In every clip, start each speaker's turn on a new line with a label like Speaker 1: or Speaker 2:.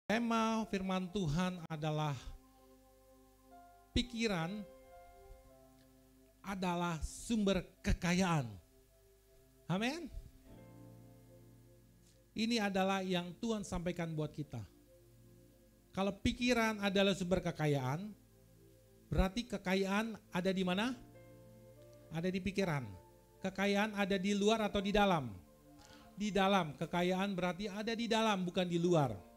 Speaker 1: Tema firman Tuhan adalah pikiran adalah sumber kekayaan. Amin. Ini adalah yang Tuhan sampaikan buat kita. Kalau pikiran adalah sumber kekayaan, berarti kekayaan ada di mana? Ada di pikiran. Kekayaan ada di luar atau di dalam? Di dalam. Kekayaan berarti ada di dalam, bukan di luar.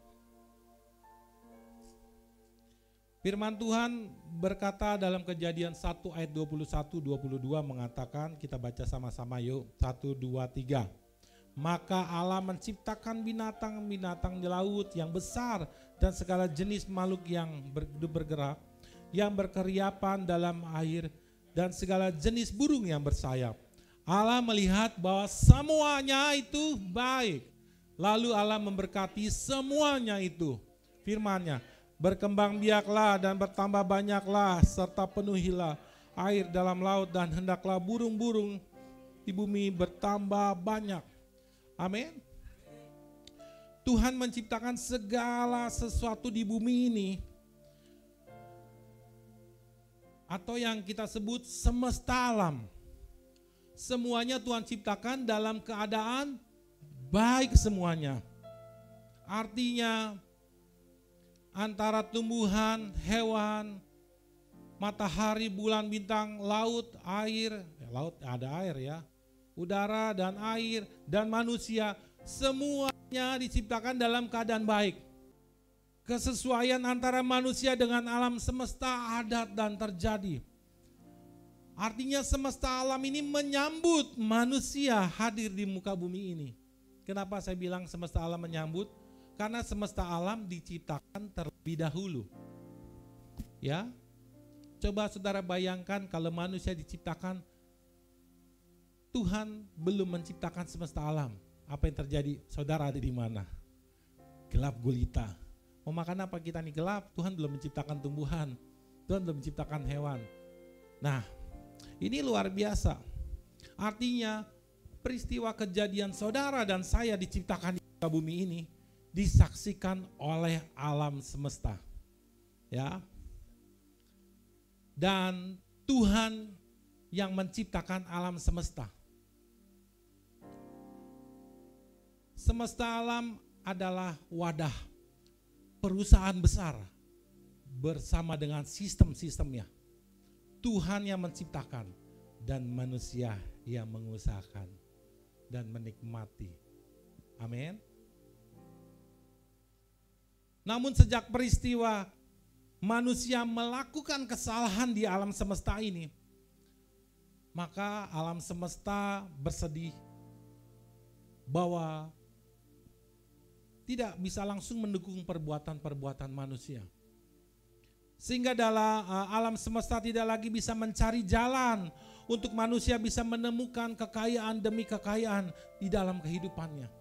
Speaker 1: Firman Tuhan berkata dalam Kejadian 1 ayat 21-22 mengatakan, kita baca sama-sama yuk, 1, 2, 3. Maka Allah menciptakan binatang-binatang di laut yang besar dan segala jenis makhluk yang bergerak, yang berkeriapan dalam air, dan segala jenis burung yang bersayap. Allah melihat bahwa semuanya itu baik. Lalu Allah memberkati semuanya itu. Firman-Nya, berkembang biaklah dan bertambah banyaklah, serta penuhilah air dalam laut, dan hendaklah burung-burung di bumi bertambah banyak. Amin. Tuhan menciptakan segala sesuatu di bumi ini, atau yang kita sebut semesta alam. Semuanya Tuhan ciptakan dalam keadaan baik semuanya. Artinya antara tumbuhan, hewan, matahari, bulan, bintang, laut, air, laut ada air ya, udara dan air dan manusia, semuanya diciptakan dalam keadaan baik. Kesesuaian antara manusia dengan alam semesta ada dan terjadi. Artinya semesta alam ini menyambut manusia hadir di muka bumi ini. Kenapa saya bilang semesta alam menyambut? Karena semesta alam diciptakan terlebih dahulu. Ya. Coba saudara bayangkan kalau manusia diciptakan, Tuhan belum menciptakan semesta alam. Apa yang terjadi? Saudara ada di mana? Gelap gulita. Mau makan apa kita nih gelap? Tuhan belum menciptakan tumbuhan. Tuhan belum menciptakan hewan. Nah, ini luar biasa. Artinya peristiwa kejadian saudara dan saya diciptakan di muka bumi ini disaksikan oleh alam semesta. Ya. Dan Tuhan yang menciptakan alam semesta. Semesta alam adalah wadah perusahaan besar bersama dengan sistem-sistemnya. Tuhan yang menciptakan dan manusia yang mengusahakan dan menikmati. Amin. Namun sejak peristiwa manusia melakukan kesalahan di alam semesta ini, maka alam semesta bersedih bahwa tidak bisa langsung mendukung perbuatan-perbuatan manusia. Sehingga dalam alam semesta tidak lagi bisa mencari jalan untuk manusia bisa menemukan kekayaan demi kekayaan di dalam kehidupannya.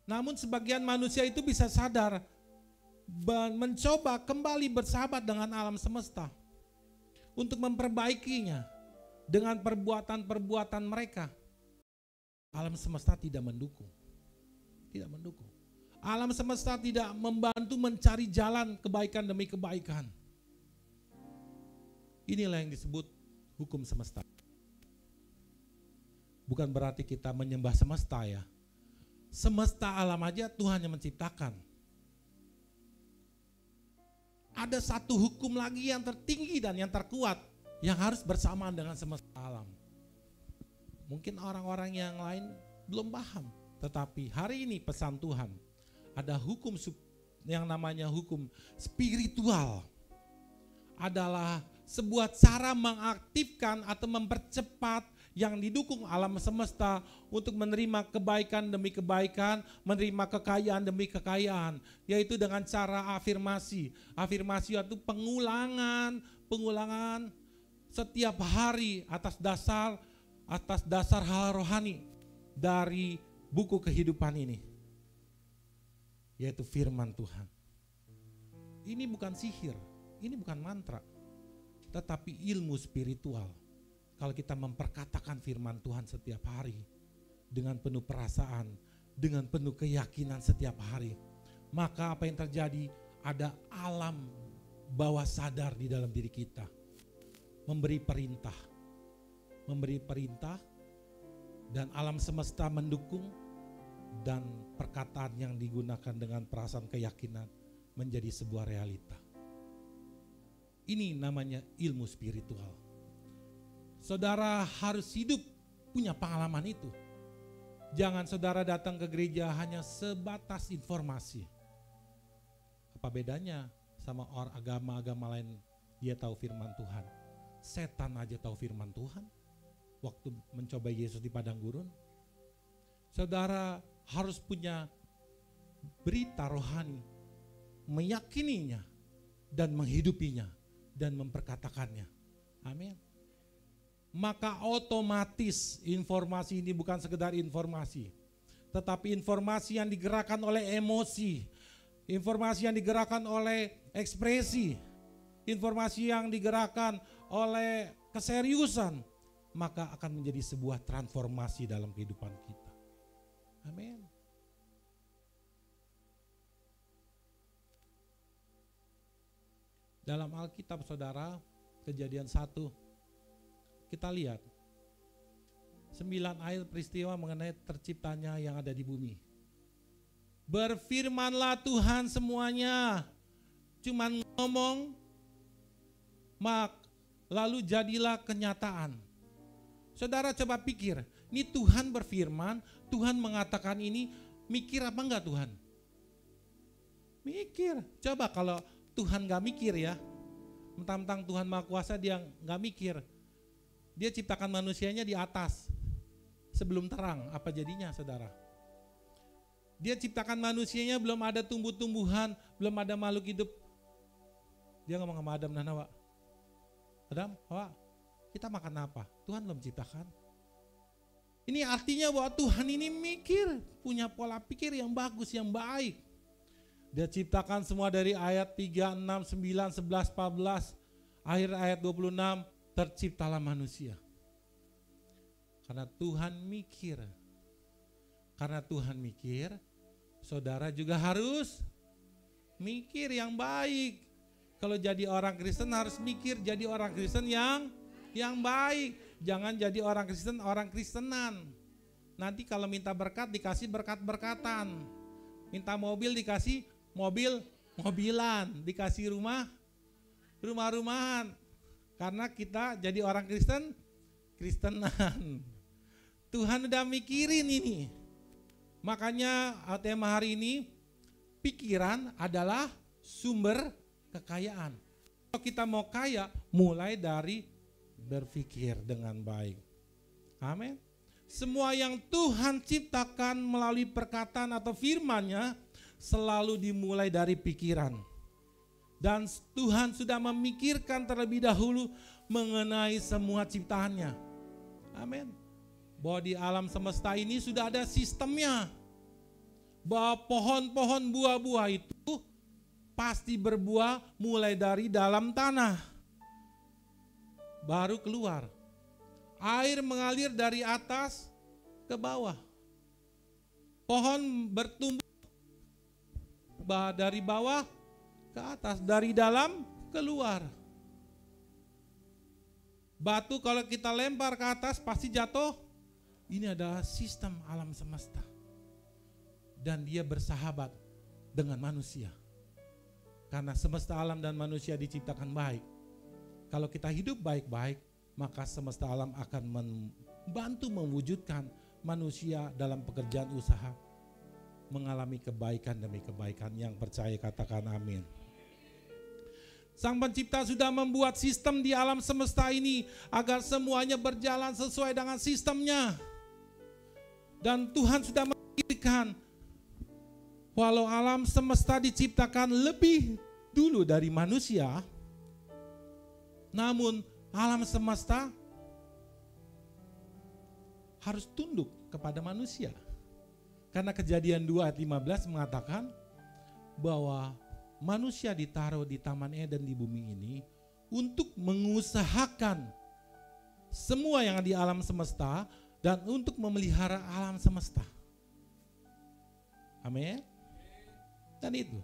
Speaker 1: Namun sebagian manusia itu bisa sadar mencoba kembali bersahabat dengan alam semesta untuk memperbaikinya dengan perbuatan-perbuatan mereka. Alam semesta tidak mendukung. Tidak mendukung. Alam semesta tidak membantu mencari jalan kebaikan demi kebaikan. Inilah yang disebut hukum semesta. Bukan berarti kita menyembah semesta ya. Semesta alam aja Tuhan yang menciptakan. Ada satu hukum lagi yang tertinggi dan yang terkuat yang harus bersamaan dengan semesta alam. Mungkin orang-orang yang lain belum paham, tetapi hari ini pesan Tuhan, ada hukum yang namanya hukum spiritual. Adalah sebuah cara mengaktifkan atau mempercepat yang didukung alam semesta untuk menerima kebaikan demi kebaikan, menerima kekayaan demi kekayaan, yaitu dengan cara afirmasi. Afirmasi itu pengulangan setiap hari atas dasar hal rohani dari buku kehidupan ini, yaitu firman Tuhan. Ini bukan sihir, ini bukan mantra, tetapi ilmu spiritual. Kalau kita memperkatakan firman Tuhan setiap hari dengan penuh perasaan, dengan penuh keyakinan setiap hari, maka apa yang terjadi? Ada alam bawah sadar di dalam diri kita. Memberi perintah. Dan alam semesta mendukung, dan perkataan yang digunakan dengan perasaan keyakinan menjadi sebuah realita. Ini namanya ilmu spiritual. Saudara harus hidup punya pengalaman itu. Jangan saudara datang ke gereja hanya sebatas informasi. Apa bedanya sama orang agama-agama lain? Dia tahu firman Tuhan. Setan aja tahu firman Tuhan waktu mencoba Yesus di padang gurun. Saudara harus punya berita rohani, meyakininya dan menghidupinya dan memperkatakannya. Amin. Maka otomatis informasi ini bukan sekedar informasi, tetapi informasi yang digerakkan oleh emosi, informasi yang digerakkan oleh ekspresi, informasi yang digerakkan oleh keseriusan, maka akan menjadi sebuah transformasi dalam kehidupan kita. Amin. Dalam Alkitab saudara, Kejadian 1, kita lihat 9 ayat peristiwa mengenai terciptanya yang ada di bumi. Berfirmanlah Tuhan semuanya, cuman ngomong, lalu jadilah kenyataan. Saudara coba pikir, ini Tuhan berfirman, Tuhan mengatakan ini, mikir apa enggak Tuhan? Mikir. Coba kalau Tuhan gak mikir ya, mentang-mentang Tuhan Maha Kuasa dia gak mikir. Dia ciptakan manusianya di atas, sebelum terang, apa jadinya saudara? Dia ciptakan manusianya belum ada tumbuh-tumbuhan, belum ada makhluk hidup. Dia ngomong sama Adam dan Hawa, Adam, Hawa, kita makan apa? Tuhan belum ciptakan. Ini artinya bahwa Tuhan ini mikir, punya pola pikir yang bagus, yang baik. Dia ciptakan semua dari ayat 3, 6, 9, 11, 14, akhir ayat 26, terciptalah manusia. Karena Tuhan mikir. Karena Tuhan mikir, saudara juga harus mikir yang baik. Kalau jadi orang Kristen harus mikir jadi orang Kristen yang baik. Jangan jadi orang Kristen orang Kristenan. Nanti kalau minta berkat dikasih berkat-berkatan. Minta mobil dikasih mobilan, dikasih rumah-rumahan. Karena kita jadi orang Kristenan. Tuhan udah mikirin ini. Makanya tema hari ini, pikiran adalah sumber kekayaan. Kalau kita mau kaya, mulai dari berpikir dengan baik. Amin. Semua yang Tuhan ciptakan melalui perkataan atau firman-Nya selalu dimulai dari pikiran. Dan Tuhan sudah memikirkan terlebih dahulu mengenai semua ciptaannya. Amin. Bahwa di alam semesta ini sudah ada sistemnya. Bahwa pohon-pohon buah-buah itu pasti berbuah mulai dari dalam tanah. Baru keluar. Air mengalir dari atas ke bawah. Pohon bertumbuh dari bawah ke atas, dari dalam keluar. Batu kalau kita lempar ke atas pasti jatuh. Ini adalah sistem alam semesta. Dan dia bersahabat dengan manusia. Karena semesta alam dan manusia diciptakan baik. Kalau kita hidup baik-baik, maka semesta alam akan membantu mewujudkan manusia dalam pekerjaan usaha mengalami kebaikan demi kebaikan. Yang percaya katakan amin. Sang Pencipta sudah membuat sistem di alam semesta ini agar semuanya berjalan sesuai dengan sistemnya. Dan Tuhan sudah memikirkan walau alam semesta diciptakan lebih dulu dari manusia, namun alam semesta harus tunduk kepada manusia. Karena Kejadian 2 ayat 15 mengatakan bahwa manusia ditaruh di Taman Eden di bumi ini untuk mengusahakan semua yang di alam semesta dan untuk memelihara alam semesta. Amin. Dan itu.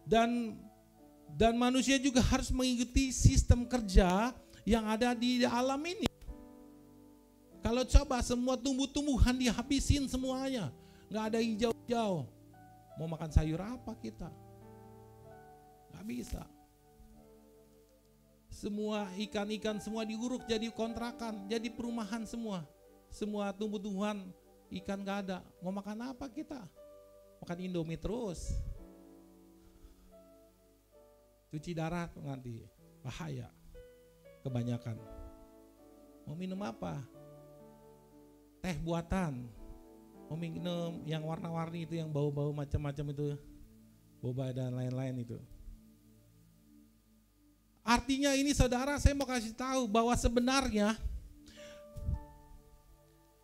Speaker 1: Dan manusia juga harus mengikuti sistem kerja yang ada di alam ini. Kalau coba semua tumbuh-tumbuhan dihabisin semuanya, nggak ada hijau-hijau, mau makan sayur apa kita? Nggak bisa. Semua ikan-ikan semua diuruk jadi kontrakan, jadi perumahan semua. Semua tumbuh-tumbuhan, ikan nggak ada, mau makan apa kita? Makan Indomie terus. Cuci darah nanti, bahaya, kebanyakan. Mau minum apa? Teh buatan, mau minum yang warna-warni itu, yang bau-bau macam-macam itu, boba dan lain-lain itu. Artinya ini saudara, saya mau kasih tahu bahwa sebenarnya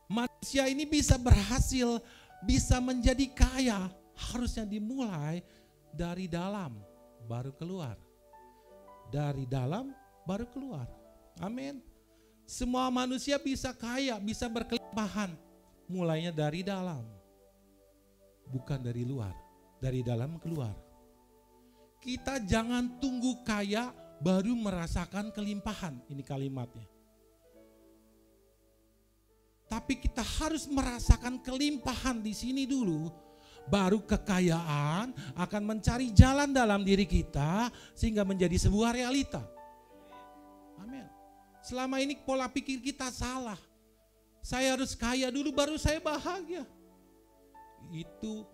Speaker 1: manusia ini bisa berhasil, bisa menjadi kaya, harusnya dimulai dari dalam baru keluar. Dari dalam baru keluar. Amin. Semua manusia bisa kaya, bisa berkelimpahan, mulainya dari dalam, bukan dari luar, dari dalam keluar. Kita jangan tunggu kaya baru merasakan kelimpahan, ini kalimatnya. Tapi kita harus merasakan kelimpahan di sini dulu, baru kekayaan akan mencari jalan dalam diri kita sehingga menjadi sebuah realita. Amin. Selama ini pola pikir kita salah. Saya harus kaya dulu baru saya bahagia. Itu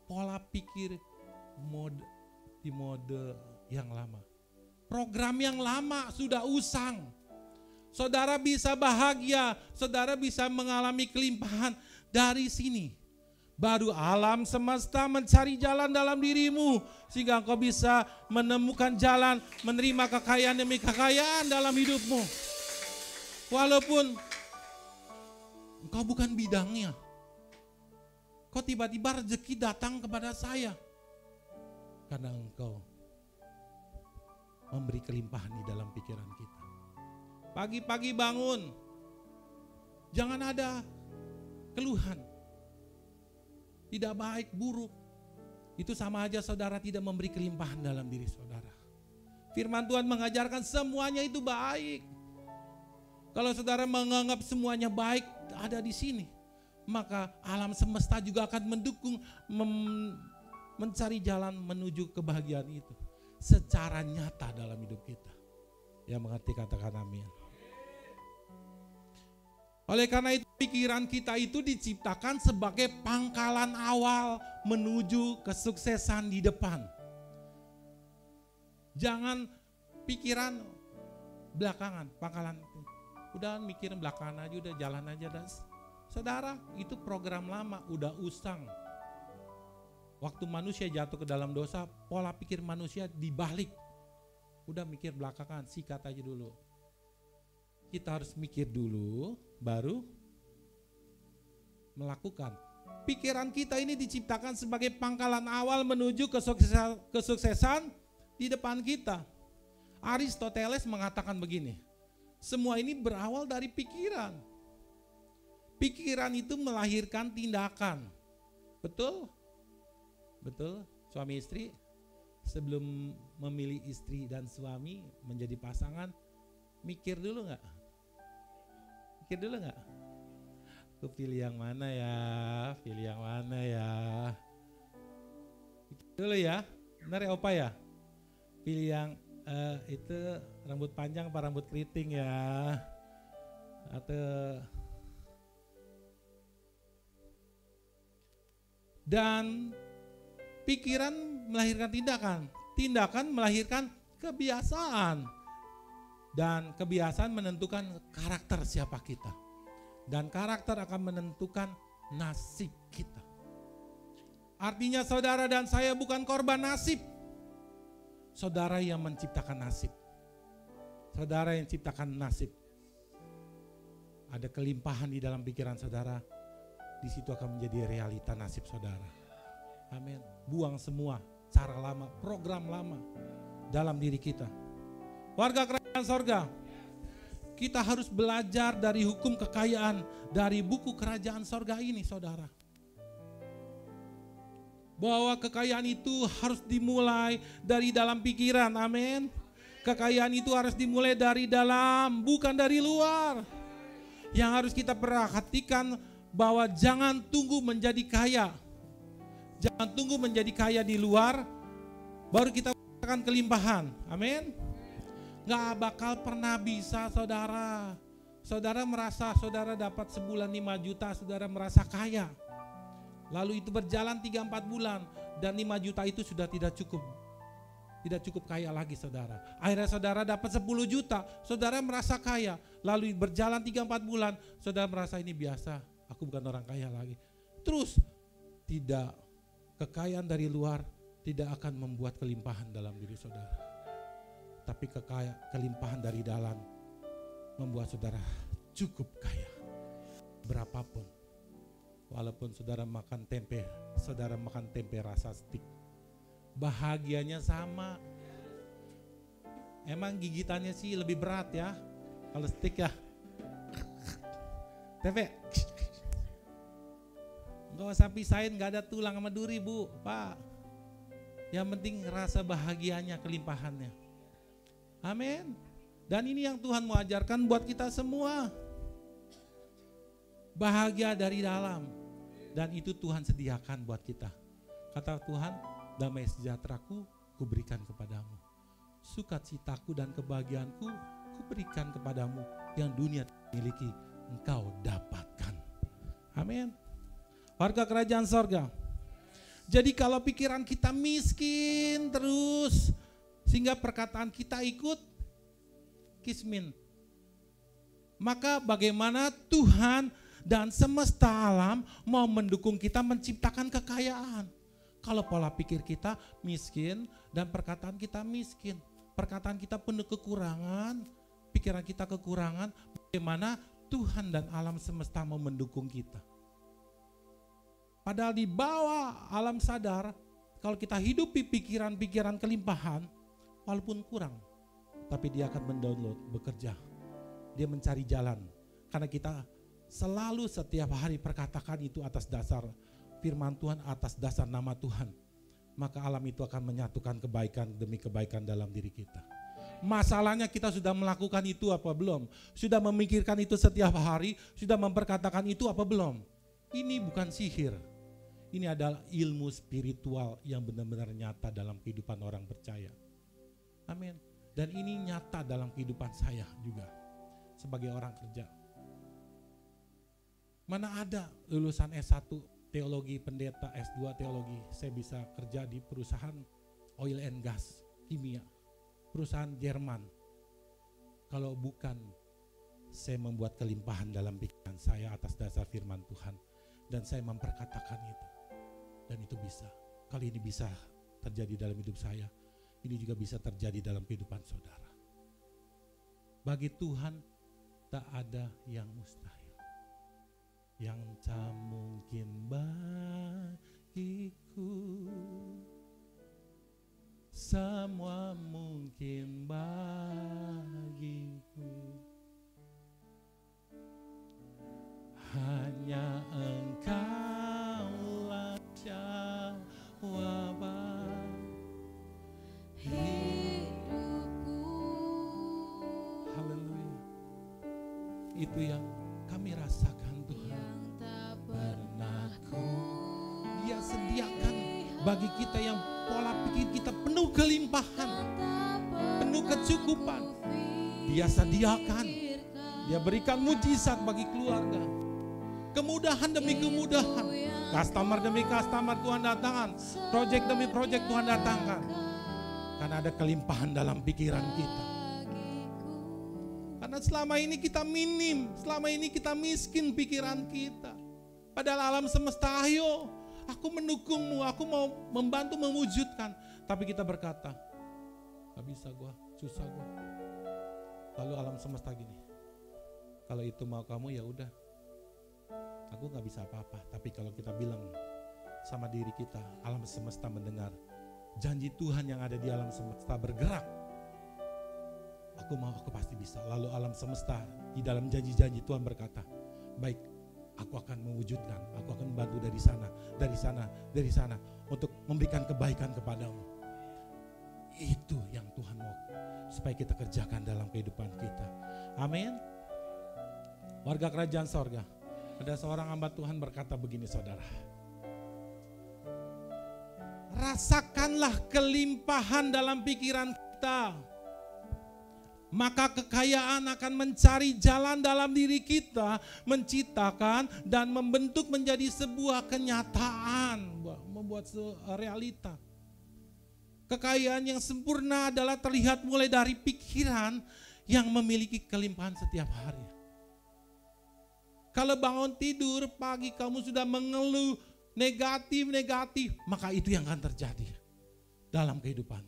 Speaker 1: pola pikir di mode yang lama. Program yang lama sudah usang. Saudara bisa bahagia, saudara bisa mengalami kelimpahan dari sini. Baru alam semesta mencari jalan dalam dirimu sehingga engkau bisa menemukan jalan menerima kekayaan demi kekayaan dalam hidupmu. Walaupun engkau bukan bidangnya, kok tiba-tiba rezeki datang kepada saya karena engkau memberi kelimpahan di dalam pikiran kita. Pagi-pagi bangun, jangan ada keluhan, tidak baik, buruk. Itu sama aja saudara tidak memberi kelimpahan dalam diri saudara. Firman Tuhan mengajarkan semuanya itu baik. Kalau saudara menganggap semuanya baik ada di sini, maka alam semesta juga akan mendukung, mencari jalan menuju kebahagiaan itu secara nyata dalam hidup kita. Yang mengerti katakan amin. Oleh karena itu pikiran kita itu diciptakan sebagai pangkalan awal menuju kesuksesan di depan. Jangan pikiran belakangan, pangkalan. Udah mikirin belakangan aja, udah jalan aja. Saudara, itu program lama, udah usang. Waktu manusia jatuh ke dalam dosa, pola pikir manusia dibalik. Udah mikir belakangan, sikat aja dulu. Kita harus mikir dulu, baru melakukan. Pikiran kita ini diciptakan sebagai pangkalan awal menuju kesuksesan di depan kita. Aristoteles mengatakan begini, semua ini berawal dari pikiran. Pikiran itu melahirkan tindakan. Betul? Betul, suami istri sebelum memilih istri dan suami menjadi pasangan, mikir dulu gak? Mikir dulu gak? Aku pilih yang mana ya? Pilih yang mana ya? Pikir dulu ya, benar ya Opa ya? Pilih yang itu rambut panjang apa rambut keriting ya? Atau dan pikiran melahirkan tindakan, tindakan melahirkan kebiasaan, dan kebiasaan menentukan karakter siapa kita, dan karakter akan menentukan nasib kita. Artinya saudara dan saya bukan korban nasib, saudara yang menciptakan nasib. Saudara yang ciptakan nasib. Ada kelimpahan di dalam pikiran saudara, di situ akan menjadi realita nasib saudara. Amin. Buang semua cara lama, program lama dalam diri kita. Warga kerajaan sorga, kita harus belajar dari hukum kekayaan dari buku kerajaan sorga ini saudara. Bahwa kekayaan itu harus dimulai dari dalam pikiran, amin. Kekayaan itu harus dimulai dari dalam, bukan dari luar. Yang harus kita perhatikan bahwa jangan tunggu menjadi kaya. Jangan tunggu menjadi kaya di luar, baru kita akan kelimpahan, amin. Gak bakal pernah bisa saudara. Saudara merasa saudara dapat sebulan 5 juta, saudara merasa kaya. Lalu itu berjalan 3-4 bulan dan 5 juta itu sudah tidak cukup. Tidak cukup kaya lagi saudara. Akhirnya saudara dapat 10 juta, saudara merasa kaya. Lalu berjalan 3-4 bulan, saudara merasa ini biasa, aku bukan orang kaya lagi. Terus tidak, kekayaan dari luar tidak akan membuat kelimpahan dalam diri saudara. Tapi kelimpahan dari dalam membuat saudara cukup kaya. Berapapun. Walaupun saudara makan tempe rasa stik, bahagianya sama. Emang gigitannya sih lebih berat ya, kalau stik ya. Tempe, nggak usah pisahin, nggak ada tulang sama duri bu, pak. Yang penting rasa bahagianya, kelimpahannya. Amin. Dan ini yang Tuhan mau ajarkan buat kita semua. Bahagia dari dalam. Dan itu Tuhan sediakan buat kita. Kata Tuhan, damai sejahteraku kuberikan kepadamu. Sukacitaku dan kebahagiaanku kuberikan kepadamu. Yang dunia miliki engkau dapatkan. Amin. Warga kerajaan sorga. Jadi kalau pikiran kita miskin terus, sehingga perkataan kita ikut kismin, maka bagaimana Tuhan dan semesta alam mau mendukung kita menciptakan kekayaan? Kalau pola pikir kita miskin dan perkataan kita miskin, perkataan kita penuh kekurangan, pikiran kita kekurangan, bagaimana Tuhan dan alam semesta mau mendukung kita? Padahal di bawah alam sadar, kalau kita hidupi pikiran-pikiran kelimpahan, walaupun kurang, tapi dia akan mendownload, bekerja. Dia mencari jalan, karena kita selalu setiap hari perkatakan itu atas dasar firman Tuhan, atas dasar nama Tuhan. Maka alam itu akan menyatukan kebaikan demi kebaikan dalam diri kita. Masalahnya kita sudah melakukan itu apa belum? Sudah memikirkan itu setiap hari? Sudah memperkatakan itu apa belum? Ini bukan sihir. Ini adalah ilmu spiritual yang benar-benar nyata dalam kehidupan orang percaya. Amin. Dan ini nyata dalam kehidupan saya juga sebagai orang kerja. Mana ada lulusan S1 teologi pendeta, S2 teologi, saya bisa kerja di perusahaan oil and gas, kimia, perusahaan Jerman. Kalau bukan saya membuat kelimpahan dalam pikiran saya atas dasar firman Tuhan, dan saya memperkatakan itu, dan itu bisa. Kali ini bisa terjadi dalam hidup saya, ini juga bisa terjadi dalam kehidupan saudara. Bagi Tuhan tak ada yang mustahil. Yang tak mungkin bagiku, semua mungkin bagiku. Hanya Engkaulah jawaban hidupku. Haleluya. Itu yang kami rasakan Tuhan. Dia sediakan bagi kita yang pola pikir kita penuh kelimpahan, penuh kecukupan. Dia sediakan, dia berikan mujizat bagi keluarga, kemudahan demi kemudahan, customer demi customer Tuhan datangkan, project demi project Tuhan datangkan. Karena ada kelimpahan dalam pikiran kita. Karena selama ini kita minim, selama ini kita miskin pikiran kita. Padahal alam semesta, ayo aku mendukungmu, aku mau membantu mewujudkan. Tapi kita berkata, gak bisa gua, susah gua. Lalu alam semesta gini, kalau itu mau kamu ya udah, aku gak bisa apa-apa. Tapi kalau kita bilang sama diri kita, alam semesta mendengar, janji Tuhan yang ada di alam semesta bergerak. Aku mau, aku pasti bisa. Lalu alam semesta di dalam janji-janji Tuhan berkata, baik, aku akan mewujudkan, aku akan membantu dari sana, dari sana, dari sana. untuk memberikan kebaikan kepadamu. Itu yang Tuhan mau supaya kita kerjakan dalam kehidupan kita. Amin. Warga kerajaan sorga, ada seorang hamba Tuhan berkata begini, saudara. Rasakanlah kelimpahan dalam pikiran kita, maka kekayaan akan mencari jalan dalam diri kita, menciptakan dan membentuk menjadi sebuah kenyataan, membuat realita. Kekayaan yang sempurna adalah terlihat mulai dari pikiran yang memiliki kelimpahan setiap hari. Kalau bangun tidur pagi kamu sudah mengeluh negatif, maka itu yang akan terjadi dalam kehidupan.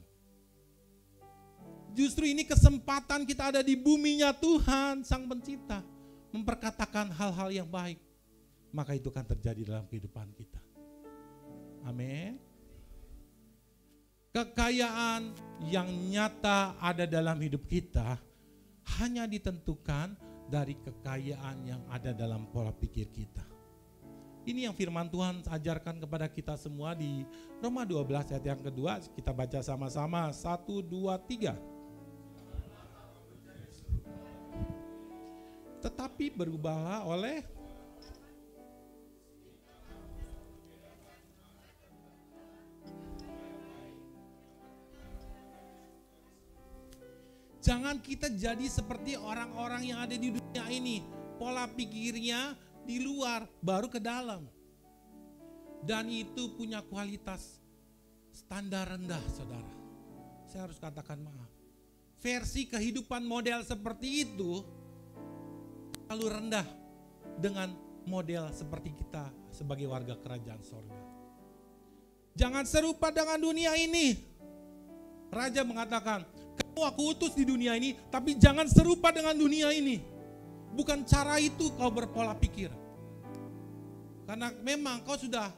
Speaker 1: Justru ini kesempatan kita ada di buminya Tuhan Sang Pencipta, memperkatakan hal-hal yang baik, maka itu akan terjadi dalam kehidupan kita. Amin. Kekayaan yang nyata ada dalam hidup kita hanya ditentukan dari kekayaan yang ada dalam pola pikir kita. Ini yang firman Tuhan ajarkan kepada kita semua di Roma 12 ayat yang kedua. Kita baca sama-sama, 1, 2, 3. Tetapi berubahlah oleh jangan kita jadi seperti orang-orang yang ada di dunia ini. Pola pikirnya di luar, baru ke dalam. Dan itu punya kualitas standar rendah, saudara. Saya harus katakan maaf. Versi kehidupan model seperti itu terlalu rendah dengan model seperti kita sebagai warga kerajaan sorga. Jangan serupa dengan dunia ini. Raja mengatakan, kamu aku utus di dunia ini, tapi jangan serupa dengan dunia ini. Bukan cara itu kau berpola pikir. Karena memang kau sudah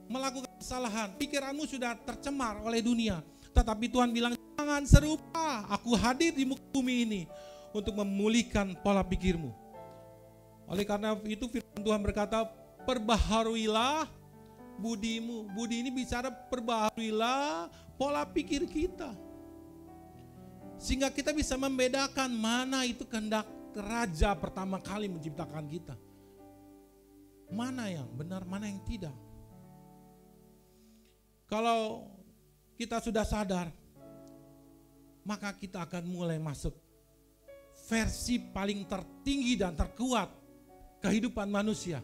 Speaker 1: melakukan kesalahan, pikiranmu sudah tercemar oleh dunia. Tetapi Tuhan bilang, jangan serupa, aku hadir di muka bumi ini untuk memulihkan pola pikirmu. Oleh karena itu firman Tuhan berkata, perbaharuilah budimu. Budi ini bicara perbaharuilah pola pikir kita. Sehingga kita bisa membedakan mana itu kehendak Raja pertama kali menciptakan kita. Mana yang benar, mana yang tidak. Kalau kita sudah sadar, maka kita akan mulai masuk versi paling tertinggi dan terkuat kehidupan manusia.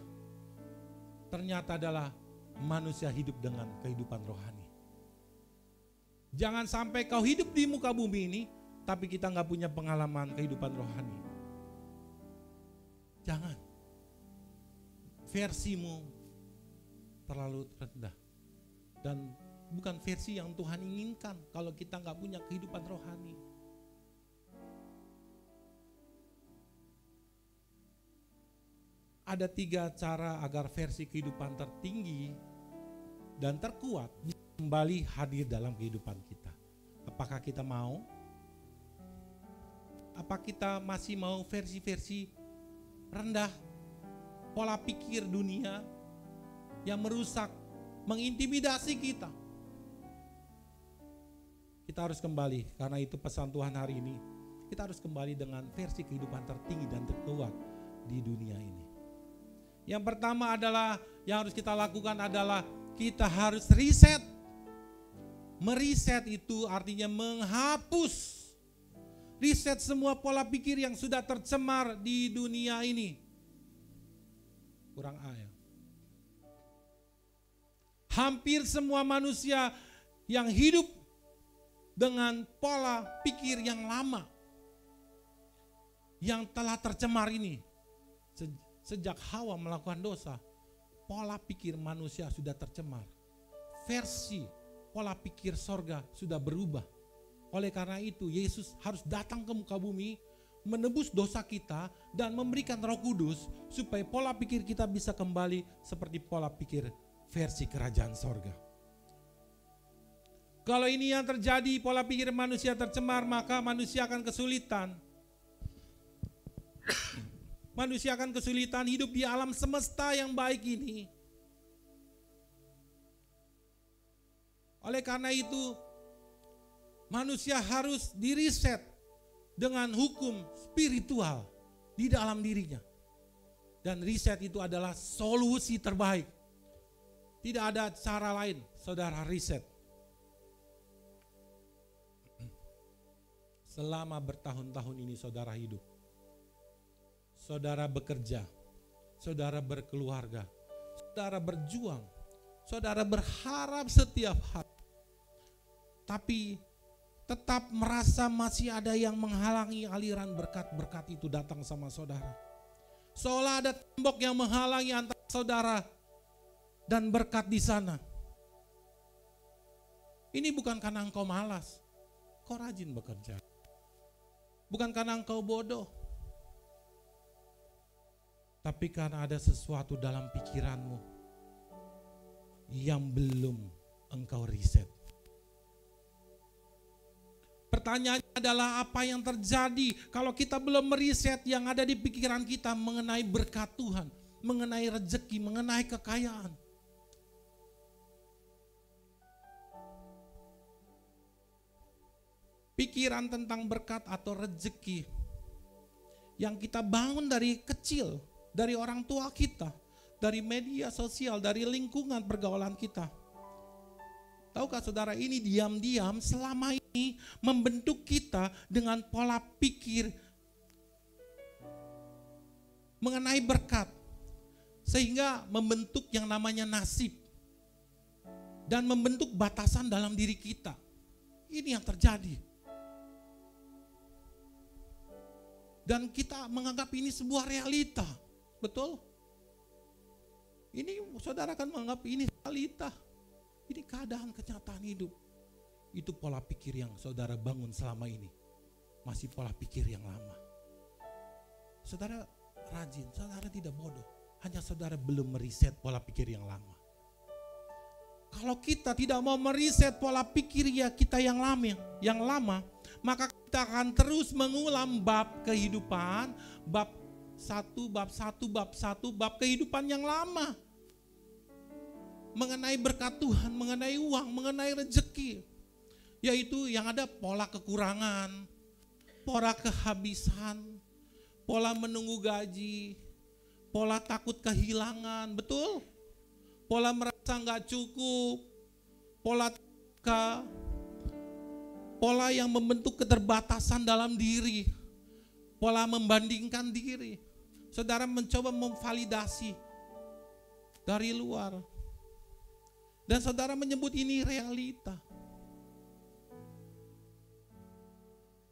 Speaker 1: Ternyata adalah manusia hidup dengan kehidupan rohani. Jangan sampai kau hidup di muka bumi ini, tapi kita nggak punya pengalaman kehidupan rohani. Jangan. Versimu terlalu rendah. Dan bukan versi yang Tuhan inginkan kalau kita nggak punya kehidupan rohani. Ada 3 cara agar versi kehidupan tertinggi dan terkuat kembali hadir dalam kehidupan kita. Apakah kita mau? Apa kita masih mau versi-versi rendah, pola pikir dunia yang merusak, mengintimidasi kita? Kita harus kembali, karena itu pesan Tuhan hari ini. Kita harus kembali dengan versi kehidupan tertinggi dan terkuat di dunia ini. Yang pertama adalah, yang harus kita lakukan adalah kita harus riset. Meriset itu artinya menghapus. Riset semua pola pikir yang sudah tercemar di dunia ini. Kurang A ya. Hampir semua manusia yang hidup dengan pola pikir yang lama, yang telah tercemar ini. Sejak Hawa melakukan dosa, pola pikir manusia sudah tercemar. Versi pola pikir sorga sudah berubah. Oleh karena itu Yesus harus datang ke muka bumi, menebus dosa kita dan memberikan Roh Kudus supaya pola pikir kita bisa kembali seperti pola pikir versi kerajaan sorga. Kalau ini yang terjadi, pola pikir manusia tercemar, maka manusia akan kesulitan. Manusia akan kesulitan hidup di alam semesta yang baik ini. Oleh karena itu, manusia harus diriset dengan hukum spiritual di dalam dirinya. Dan riset itu adalah solusi terbaik. Tidak ada cara lain, saudara, riset. Selama bertahun-tahun ini saudara hidup, saudara bekerja, saudara berkeluarga, saudara berjuang, saudara berharap setiap hari. Tapi tetap merasa masih ada yang menghalangi aliran berkat-berkat itu datang sama saudara. Seolah ada tembok yang menghalangi antara saudara dan berkat di sana. Ini bukan karena engkau malas, kau rajin bekerja. Bukan karena engkau bodoh, tapi karena ada sesuatu dalam pikiranmu yang belum engkau riset. Pertanyaannya adalah apa yang terjadi kalau kita belum meriset yang ada di pikiran kita mengenai berkat Tuhan, mengenai rezeki, mengenai kekayaan. Pikiran tentang berkat atau rezeki yang kita bangun dari kecil, dari orang tua kita, dari media sosial, dari lingkungan pergaulan kita. Tahukah saudara, ini diam-diam selama ini membentuk kita dengan pola pikir mengenai berkat. Sehingga membentuk yang namanya nasib. Dan membentuk batasan dalam diri kita. Ini yang terjadi. Dan kita menganggap ini sebuah realita. Betul? Ini saudara kan menganggap ini realita. Ini keadaan kenyataan hidup. Itu pola pikir yang saudara bangun selama ini. Masih pola pikir yang lama. Saudara rajin, saudara tidak bodoh. Hanya saudara belum meriset pola pikir yang lama. Kalau kita tidak mau meriset pola pikir ya kita yang lama, maka kita akan terus mengulang bab kehidupan, bab kehidupan yang lama. Mengenai berkat Tuhan, mengenai uang, mengenai rezeki. Yaitu yang ada pola kekurangan, pola kehabisan, pola menunggu gaji, pola takut kehilangan, betul? Pola merasa gak cukup, pola yang membentuk keterbatasan dalam diri, pola membandingkan diri. Saudara mencoba memvalidasi dari luar. Dan saudara menyebut ini realita.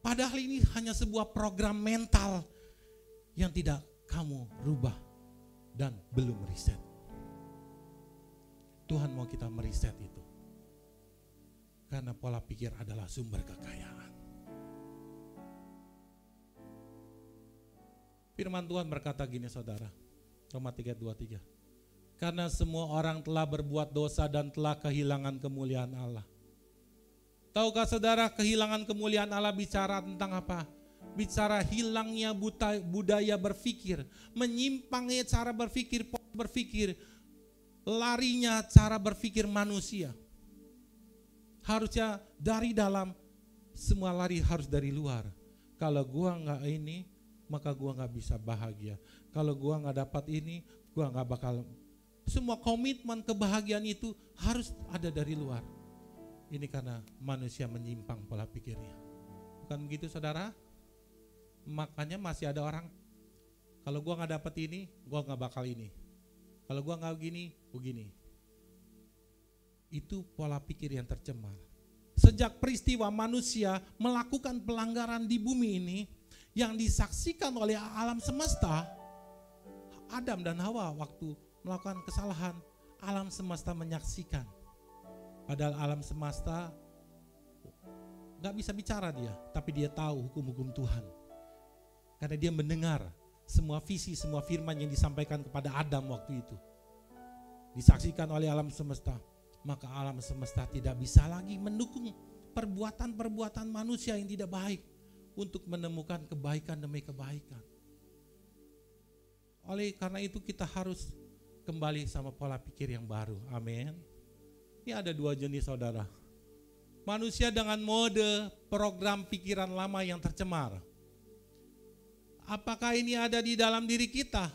Speaker 1: Padahal ini hanya sebuah program mental yang tidak kamu rubah dan belum riset. Tuhan mau kita meriset itu. Karena pola pikir adalah sumber kekayaan. Firman Tuhan berkata gini saudara, Roma 3:23. Karena semua orang telah berbuat dosa dan telah kehilangan kemuliaan Allah. Tahukah saudara, kehilangan kemuliaan Allah bicara tentang apa? Bicara hilangnya budaya berpikir, menyimpangnya cara berpikir, larinya cara berpikir manusia. Harusnya dari dalam, semua lari harus dari luar. Kalau gua nggak ini, maka gua nggak bisa bahagia. Kalau gua nggak dapat ini, gua nggak bakal. Semua komitmen kebahagiaan itu harus ada dari luar. Ini karena manusia menyimpang pola pikirnya. Bukan begitu saudara? Makanya masih ada orang, kalau gua nggak dapat ini, gua nggak bakal ini. Kalau gua nggak begini. Itu pola pikir yang tercemar. Sejak peristiwa manusia melakukan pelanggaran di bumi ini, yang disaksikan oleh alam semesta, Adam dan Hawa waktu melakukan kesalahan, alam semesta menyaksikan. Padahal alam semesta gak bisa bicara dia, tapi dia tahu hukum-hukum Tuhan. Karena dia mendengar semua visi, semua firman yang disampaikan kepada Adam waktu itu. Disaksikan oleh alam semesta. Maka alam semesta tidak bisa lagi mendukung perbuatan-perbuatan manusia yang tidak baik untuk menemukan kebaikan demi kebaikan. Oleh karena itu kita harus kembali sama pola pikir yang baru. Amin. Ini ada dua jenis saudara. manusia dengan mode program pikiran lama yang tercemar. Apakah ini ada di dalam diri kita?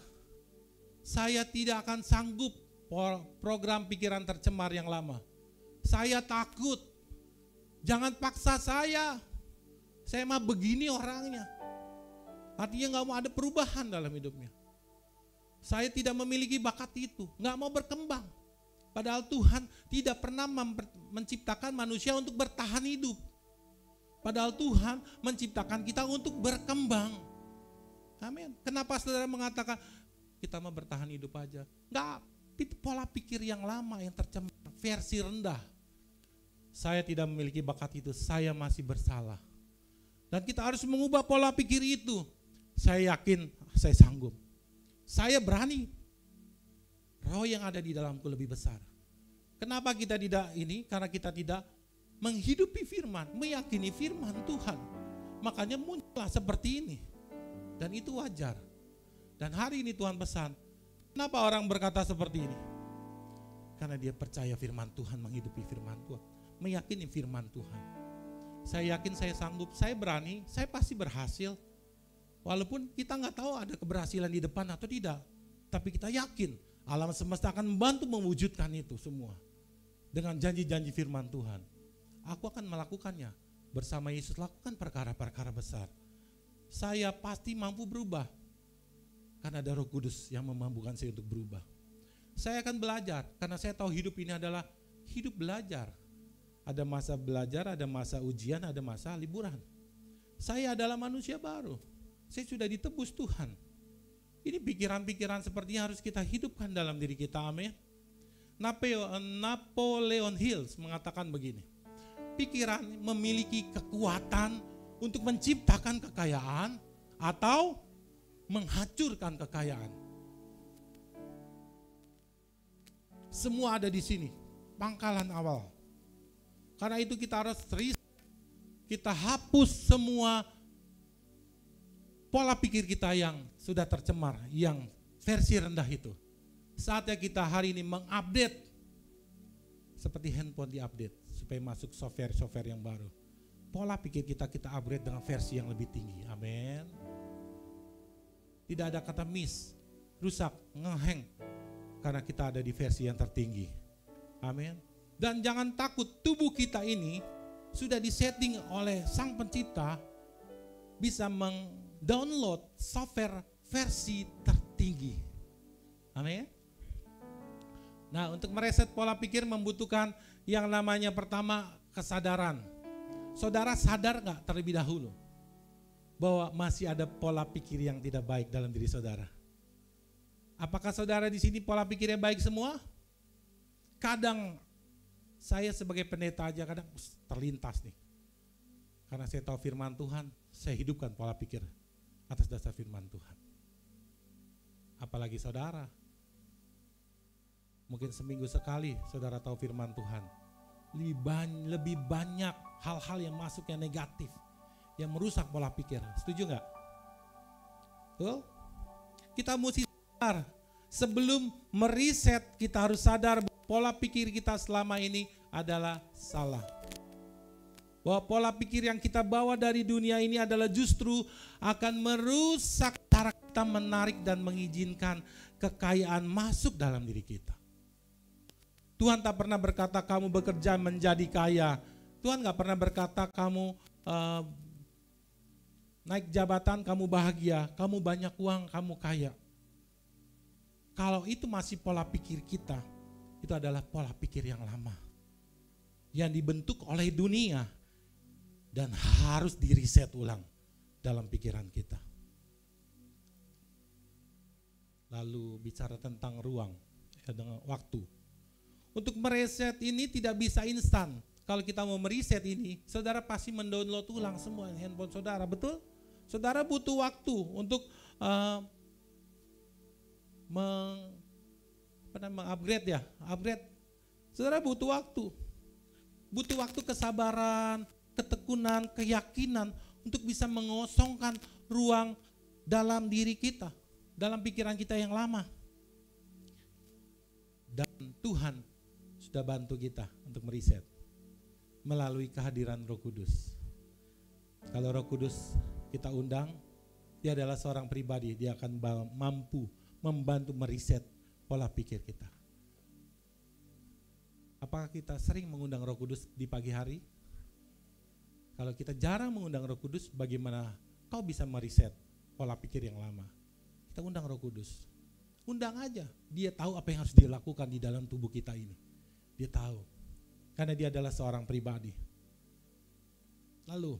Speaker 1: Saya tidak akan sanggup program pikiran tercemar yang lama. Saya takut. Jangan paksa saya. Saya mah begini orangnya. Artinya gak mau ada perubahan dalam hidupnya. Saya tidak memiliki bakat itu, gak mau berkembang. Padahal Tuhan tidak pernah menciptakan manusia untuk bertahan hidup. Padahal Tuhan menciptakan kita untuk berkembang. Amin. Kenapa saudara mengatakan kita mau bertahan hidup aja? Enggak, itu pola pikir yang lama yang tercemar, versi rendah. Saya tidak memiliki bakat itu, saya masih bersalah. Dan kita harus mengubah pola pikir itu. Saya yakin saya sanggup. Saya berani. Roh yang ada di dalamku lebih besar. Kenapa kita tidak ini? Karena kita tidak menghidupi firman, meyakini firman Tuhan. Makanya muncullah seperti ini. Dan itu wajar. Dan hari ini Tuhan pesan, kenapa orang berkata seperti ini? Karena dia percaya firman Tuhan, menghidupi firman Tuhan, meyakini firman Tuhan. Saya yakin saya sanggup, saya berani, saya pasti berhasil. Walaupun kita nggak tahu ada keberhasilan di depan atau tidak, tapi kita yakin alam semesta akan membantu mewujudkan itu semua dengan janji-janji firman Tuhan. Aku akan melakukannya bersama Yesus, lakukan perkara-perkara besar. Saya pasti mampu berubah karena ada Roh Kudus yang memampukan saya untuk berubah. Saya akan belajar karena saya tahu hidup ini adalah hidup belajar. Ada masa belajar, ada masa ujian, ada masa liburan. Saya adalah manusia baru. Saya sudah ditebus Tuhan. Ini pikiran-pikiran sepertinya harus kita hidupkan dalam diri kita, amin. Napoleon Hill mengatakan begini, pikiran memiliki kekuatan untuk menciptakan kekayaan atau menghancurkan kekayaan. Semua ada di sini, pangkalan awal. Karena itu kita harus kita hapus semua pola pikir kita yang sudah tercemar, yang versi rendah itu. Saatnya kita hari ini mengupdate, seperti handphone diupdate, supaya masuk software yang baru. Pola pikir kita upgrade dengan versi yang lebih tinggi, amin. Tidak ada kata miss, rusak, ngeheng, karena kita ada di versi yang tertinggi, amin. Dan jangan takut, tubuh kita ini sudah disetting oleh Sang Pencipta, bisa download software versi tertinggi. Amin. Nah, untuk mereset pola pikir membutuhkan yang namanya pertama kesadaran. Saudara sadar gak terlebih dahulu bahwa masih ada pola pikir yang tidak baik dalam diri saudara? Apakah saudara di sini pola pikirnya baik semua? Kadang saya sebagai pendeta aja kadang terlintas nih. Karena saya tahu firman Tuhan, saya hidupkan pola pikir atas dasar firman Tuhan. Apalagi saudara, mungkin seminggu sekali saudara tahu firman Tuhan, lebih banyak hal-hal yang masuk yang negatif, yang merusak pola pikir. Setuju gak? Betul? Kita mesti sadar, sebelum meriset kita harus sadar bahwa pola pikir kita selama ini adalah salah. Bahwa pola pikir yang kita bawa dari dunia ini adalah justru akan merusak cara kita menarik dan mengizinkan kekayaan masuk dalam diri kita. Tuhan tak pernah berkata kamu bekerja menjadi kaya. Tuhan gak pernah berkata kamu naik jabatan, kamu bahagia, kamu banyak uang, kamu kaya. Kalau itu masih pola pikir kita, itu adalah pola pikir yang lama. Yang dibentuk oleh dunia. Dan harus diriset ulang dalam pikiran kita. Lalu bicara tentang ruang, ya, dengan waktu. Untuk mereset ini tidak bisa instan. Kalau kita mau mereset ini, saudara pasti mendownload ulang semua handphone saudara, betul? Saudara butuh waktu untuk mengupgrade ya, upgrade. Saudara butuh waktu kesabaran, ketekunan, keyakinan untuk bisa mengosongkan ruang dalam diri kita, dalam pikiran kita yang lama. Dan Tuhan sudah bantu kita untuk meriset. melalui kehadiran Roh Kudus. Kalau Roh Kudus kita undang, dia adalah seorang pribadi, dia akan mampu membantu meriset pola pikir kita. Apakah kita sering mengundang Roh Kudus di pagi hari? Kalau kita jarang mengundang Roh Kudus, bagaimana kau bisa meriset pola pikir yang lama? Kita undang Roh Kudus. Undang aja, dia tahu apa yang harus dilakukan di dalam tubuh kita ini. Dia tahu, karena dia adalah seorang pribadi. Lalu,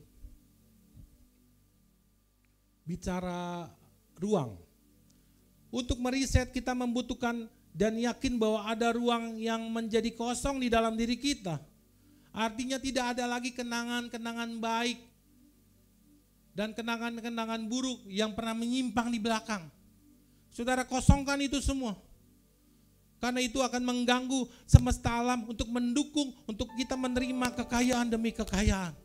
Speaker 1: bicara ruang. Untuk meriset kita membutuhkan dan yakin bahwa ada ruang yang menjadi kosong di dalam diri kita. Artinya tidak ada lagi kenangan-kenangan baik dan kenangan-kenangan buruk yang pernah menyimpang di belakang. Saudara, kosongkan itu semua. Karena itu akan mengganggu semesta alam untuk mendukung, untuk kita menerima kekayaan demi kekayaan.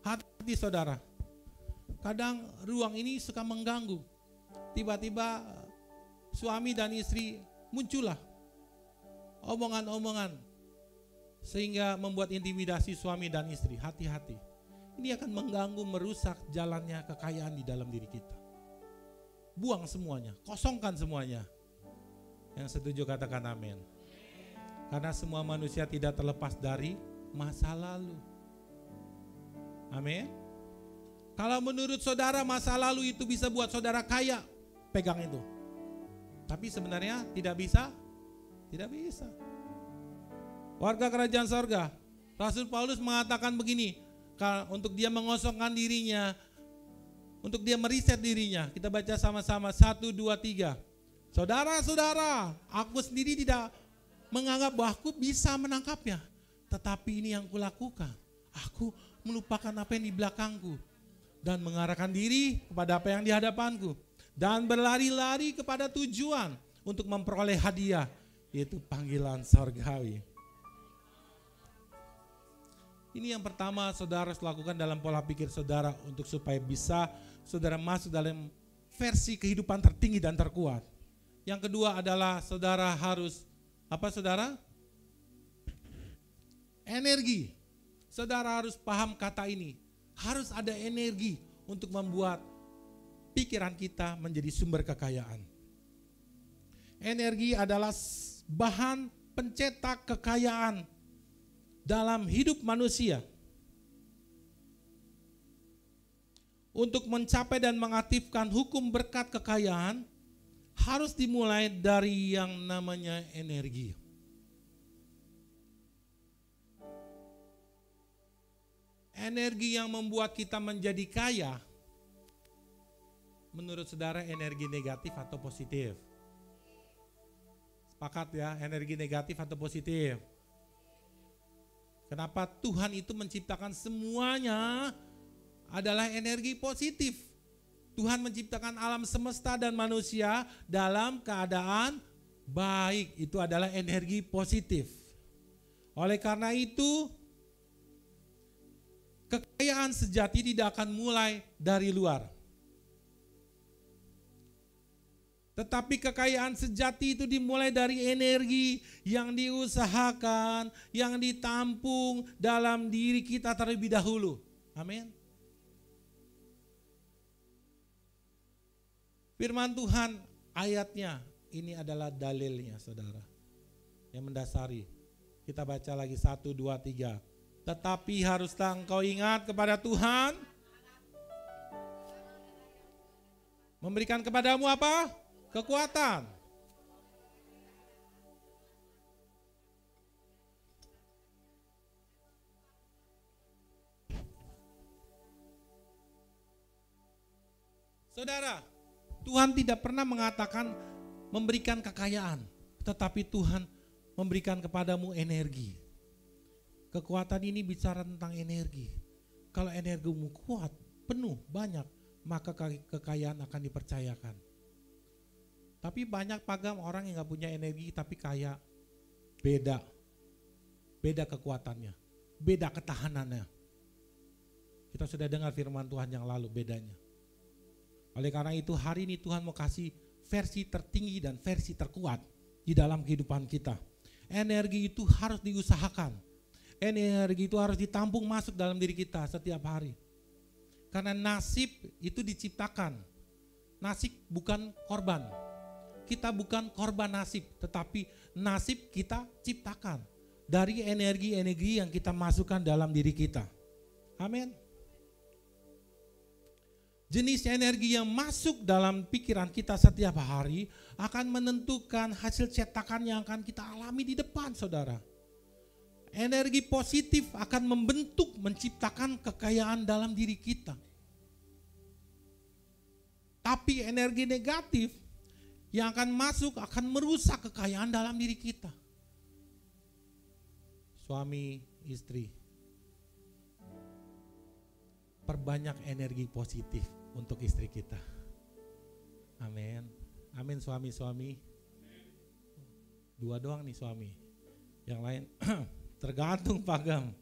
Speaker 1: Hati-hati saudara. Kadang ruang ini suka mengganggu. Tiba-tiba suami dan istri muncullah omongan-omongan sehingga membuat intimidasi suami dan istri. Hati-hati. Ini akan mengganggu, merusak jalannya kekayaan di dalam diri kita. Buang semuanya, kosongkan semuanya. Yang setuju katakan amin. Karena semua manusia tidak terlepas dari masa lalu. Amin. Kalau menurut saudara masa lalu itu bisa buat saudara kaya, pegang itu. Tapi sebenarnya tidak bisa. Tidak bisa. Warga kerajaan sorga, Rasul Paulus mengatakan begini, untuk dia mengosongkan dirinya, untuk dia meriset dirinya. Kita baca sama-sama 1, 2, 3. Saudara-saudara, aku sendiri tidak menganggap bahwa aku bisa menangkapnya. Tetapi ini yang kulakukan. Aku melupakan apa yang di belakangku dan mengarahkan diri kepada apa yang di hadapanku. Dan berlari-lari kepada tujuan untuk memperoleh hadiah, yaitu panggilan sorgawi. Ini yang pertama saudara harus lakukan dalam pola pikir saudara untuk supaya bisa saudara masuk dalam versi kehidupan tertinggi dan terkuat. Yang kedua adalah saudara harus apa saudara? Energi. Saudara harus paham kata ini. Harus ada energi untuk membuat pikiran kita menjadi sumber kekayaan. Energi adalah bahan pencetak kekayaan dalam hidup manusia. Untuk mencapai dan mengaktifkan hukum berkat kekayaan harus dimulai dari yang namanya energi. Energi yang membuat kita menjadi kaya, menurut saudara energi negatif atau positif? Sepakat ya, energi negatif atau positif? Kenapa Tuhan itu menciptakan semuanya adalah energi positif? Tuhan menciptakan alam semesta dan manusia dalam keadaan baik. Itu adalah energi positif. Oleh karena itu, kekayaan sejati tidak akan mulai dari luar. Tetapi kekayaan sejati itu dimulai dari energi yang diusahakan, yang ditampung dalam diri kita terlebih dahulu. Amin. Firman Tuhan ayatnya, ini adalah dalilnya saudara. Yang mendasari. Kita baca lagi 1, 2, 3. Tetapi haruslah engkau ingat kepada Tuhan. Memberikan kepadamu apa? Kekuatan. Saudara, Tuhan tidak pernah mengatakan memberikan kekayaan, tetapi Tuhan memberikan kepadamu energi. Kekuatan ini bicara tentang energi. Kalau energimu kuat, penuh, banyak, maka kekayaan akan dipercayakan. Tapi banyak pagam orang yang gak punya energi tapi kaya. Beda kekuatannya, beda ketahanannya. Kita sudah dengar firman Tuhan yang lalu bedanya. Oleh karena itu hari ini Tuhan mau kasih versi tertinggi dan versi terkuat di dalam kehidupan kita. Energi itu harus diusahakan. Energi itu harus ditampung masuk dalam diri kita setiap hari. Karena nasib itu diciptakan. Nasib bukan korban. Kita bukan korban nasib, tetapi nasib kita ciptakan dari energi-energi yang kita masukkan dalam diri kita. Amin. Jenis energi yang masuk dalam pikiran kita setiap hari akan menentukan hasil cetakan yang akan kita alami di depan, saudara. Energi positif akan membentuk, menciptakan kekayaan dalam diri kita. Tapi energi negatif yang akan masuk akan merusak kekayaan dalam diri kita. Suami, istri, perbanyak energi positif untuk istri kita. Amin. Amin suami-suami. Dua doang nih suami. Yang lain tergantung Pagam.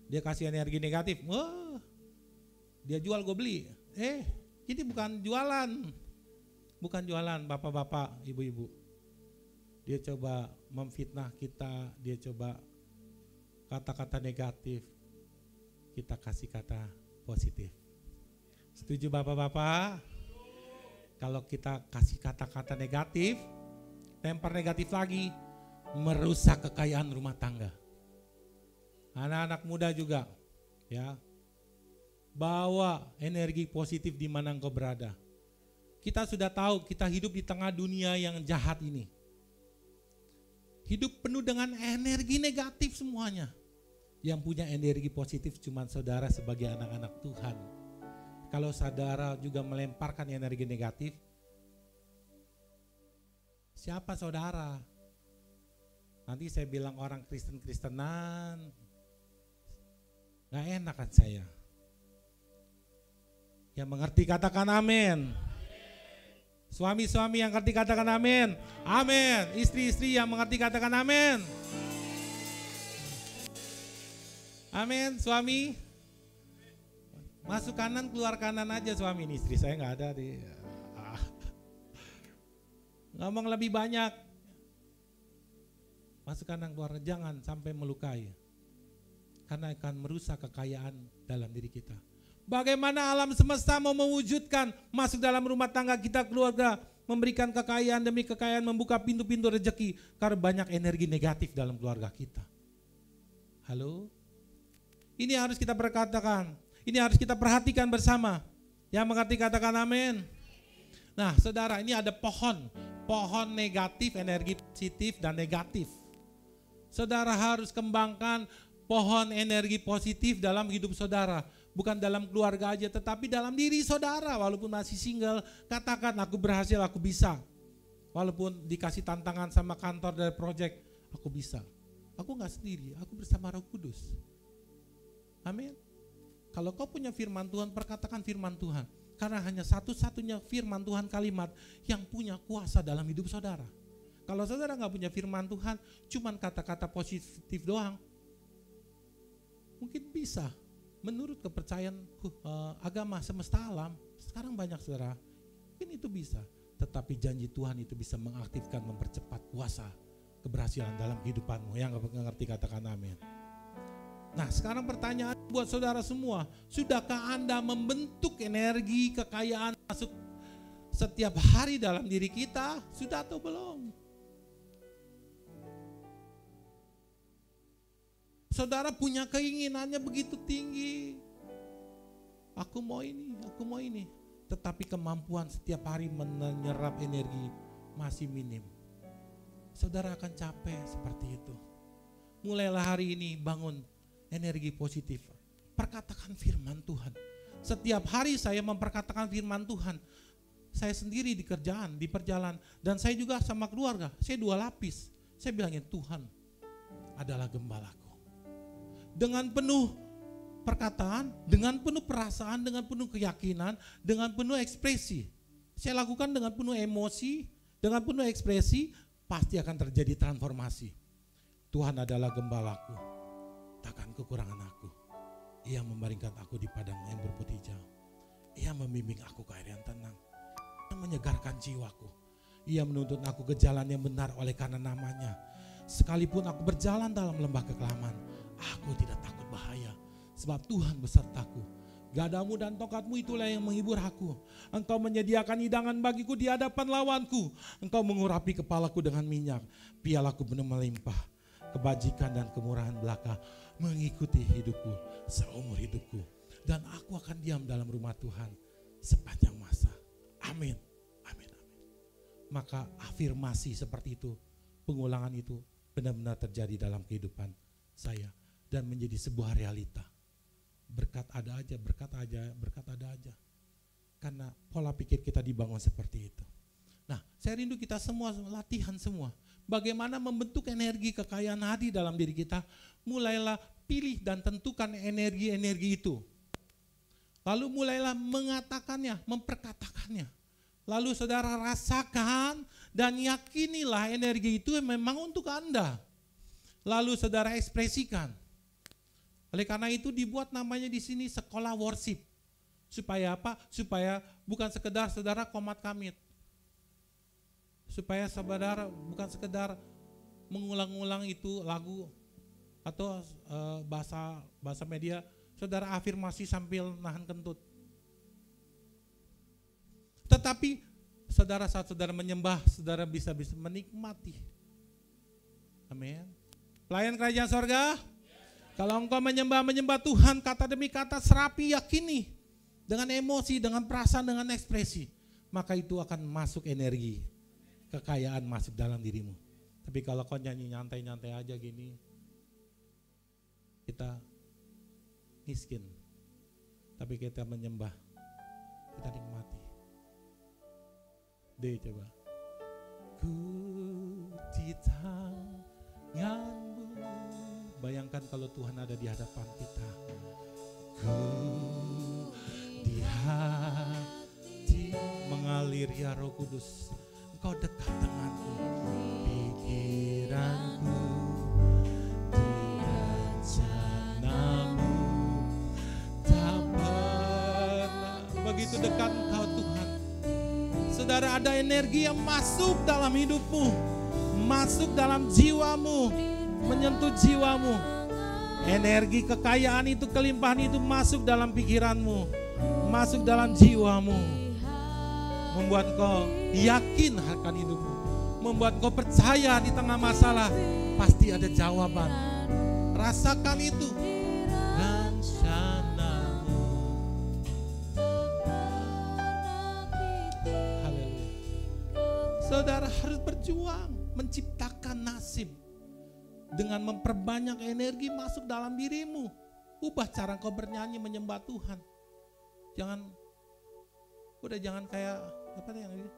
Speaker 1: Dia kasih energi negatif. Wah, dia jual gue beli. Ini bukan jualan. Bukan jualan bapak-bapak, ibu-ibu. Dia coba memfitnah kita. Dia coba kata-kata negatif. Kita kasih kata positif. Setuju bapak-bapak? Kalau kita kasih kata-kata negatif, lempar negatif lagi, merusak kekayaan rumah tangga. Anak-anak muda juga, ya, bawa energi positif di mana engkau berada. Kita sudah tahu kita hidup di tengah dunia yang jahat ini. Hidup penuh dengan energi negatif semuanya. Yang punya energi positif cuma saudara sebagai anak-anak Tuhan. Kalau saudara juga melemparkan energi negatif, siapa saudara? Nanti saya bilang orang Kristen-Kristenan, gak enak kan saya. Yang mengerti katakan amin. Suami-suami yang mengerti katakan amin. Amin. Istri-istri yang mengerti katakan amin. Amin. Suami masuk kanan keluar kanan aja suami. Ini istri saya gak ada di. Ngomong lebih banyak. Masuk kanan keluar, jangan sampai melukai. Karena akan merusak kekayaan dalam diri kita. Bagaimana alam semesta mau mewujudkan masuk dalam rumah tangga kita, keluarga, memberikan kekayaan demi kekayaan, membuka pintu-pintu rezeki, karena banyak energi negatif dalam keluarga kita. Halo? Ini harus kita perkatakan, ini harus kita perhatikan bersama. Yang mengerti katakan amin. Nah saudara, ini ada pohon negatif, energi positif dan negatif. Saudara harus kembangkan pohon energi positif dalam hidup saudara. Bukan dalam keluarga aja, tetapi dalam diri saudara. Walaupun masih single, katakan aku berhasil, aku bisa. Walaupun dikasih tantangan sama kantor dari project, aku bisa. Aku gak sendiri, aku bersama Roh Kudus. Amin. Kalau kau punya firman Tuhan, perkatakan firman Tuhan. Karena hanya satu-satunya firman Tuhan kalimat yang punya kuasa dalam hidup saudara. Kalau saudara gak punya firman Tuhan, cuman kata-kata positif doang, mungkin bisa. Menurut kepercayaan agama semesta alam, sekarang banyak saudara, mungkin itu bisa. Tetapi janji Tuhan itu bisa mengaktifkan, mempercepat kuasa keberhasilan dalam kehidupanmu. Yang gak ngerti katakan amin. Nah sekarang pertanyaan buat saudara semua, sudahkah Anda membentuk energi kekayaan masuk setiap hari dalam diri kita? Sudah atau belum? Saudara punya keinginannya begitu tinggi. Aku mau ini, aku mau ini. Tetapi kemampuan setiap hari menyerap energi masih minim. Saudara akan capek seperti itu. Mulailah hari ini bangun energi positif. Perkatakan firman Tuhan. Setiap hari saya memperkatakan firman Tuhan. Saya sendiri di kerjaan, di perjalanan. Dan saya juga sama keluarga. Saya 2 lapis. Saya bilangin Tuhan adalah gembalaku. Dengan penuh perkataan, dengan penuh perasaan, dengan penuh keyakinan, dengan penuh ekspresi. Saya lakukan dengan penuh emosi, dengan penuh ekspresi, pasti akan terjadi transformasi. Tuhan adalah gembalaku, takkan kekurangan aku. Ia membaringkan aku di padang yang berbukit hijau. Ia membimbing aku ke air yang tenang. Ia menyegarkan jiwaku. Ia menuntun aku ke jalan yang benar oleh karena namanya. Sekalipun aku berjalan dalam lembah kekelaman, Aku tidak takut bahaya, sebab Tuhan besertaku. Gadamu dan tongkatmu itulah yang menghibur aku. Engkau menyediakan hidangan bagiku di hadapan lawanku. Engkau mengurapi kepalaku dengan minyak. Pialaku penuh melimpah. Kebajikan dan kemurahan belaka mengikuti hidupku seumur hidupku. Dan aku akan diam dalam rumah Tuhan sepanjang masa. Amin. Amin. Amin. Maka afirmasi seperti itu, pengulangan itu benar-benar terjadi dalam kehidupan saya dan menjadi sebuah realita. Berkat ada aja, berkat aja, berkat ada aja. Karena pola pikir kita dibangun seperti itu. Nah, saya rindu kita semua latihan semua. Bagaimana membentuk energi kekayaan hati dalam diri kita. Mulailah pilih dan tentukan energi-energi itu. Lalu mulailah mengatakannya, memperkatakannya. Lalu saudara rasakan dan yakinilah energi itu memang untuk Anda. Lalu saudara ekspresikan. Oleh karena itu dibuat namanya di sini sekolah worship. Supaya apa? Supaya bukan sekedar saudara komat kamit. Supaya saudara bukan sekedar mengulang-ulang itu lagu atau bahasa media, saudara afirmasi sambil nahan kentut. Tetapi saudara saat saudara menyembah, saudara bisa menikmati. Amin. Pelayan kerajaan sorga, kalau engkau menyembah Tuhan kata demi kata serapi yakini dengan emosi, dengan perasaan, dengan ekspresi, maka itu akan masuk energi kekayaan masuk dalam dirimu. Tapi kalau kau nyanyi nyantai-nyantai aja gini, kita miskin. Tapi kita menyembah, kita nikmati. Deh coba. Ku di tanganmu. Bayangkan kalau Tuhan ada di hadapan kita. Ku di hati mengalir ya Roh Kudus. Engkau dekat denganku. Pikiranku di rencanamu tak pernah. Begitu dekat Engkau Tuhan. Saudara, ada energi yang masuk dalam hidupmu, masuk dalam jiwamu, menyentuh jiwamu. Energi kekayaan itu, kelimpahan itu masuk dalam pikiranmu, masuk dalam jiwamu, membuat kau yakin akan hidupmu, membuat kau percaya di tengah masalah pasti ada jawaban. Rasakan itu. Saudara harus berjuang menciptakan nasib dengan memperbanyak energi masuk dalam dirimu. Ubah cara kau bernyanyi menyembah Tuhan. Jangan kayak apa yang ini?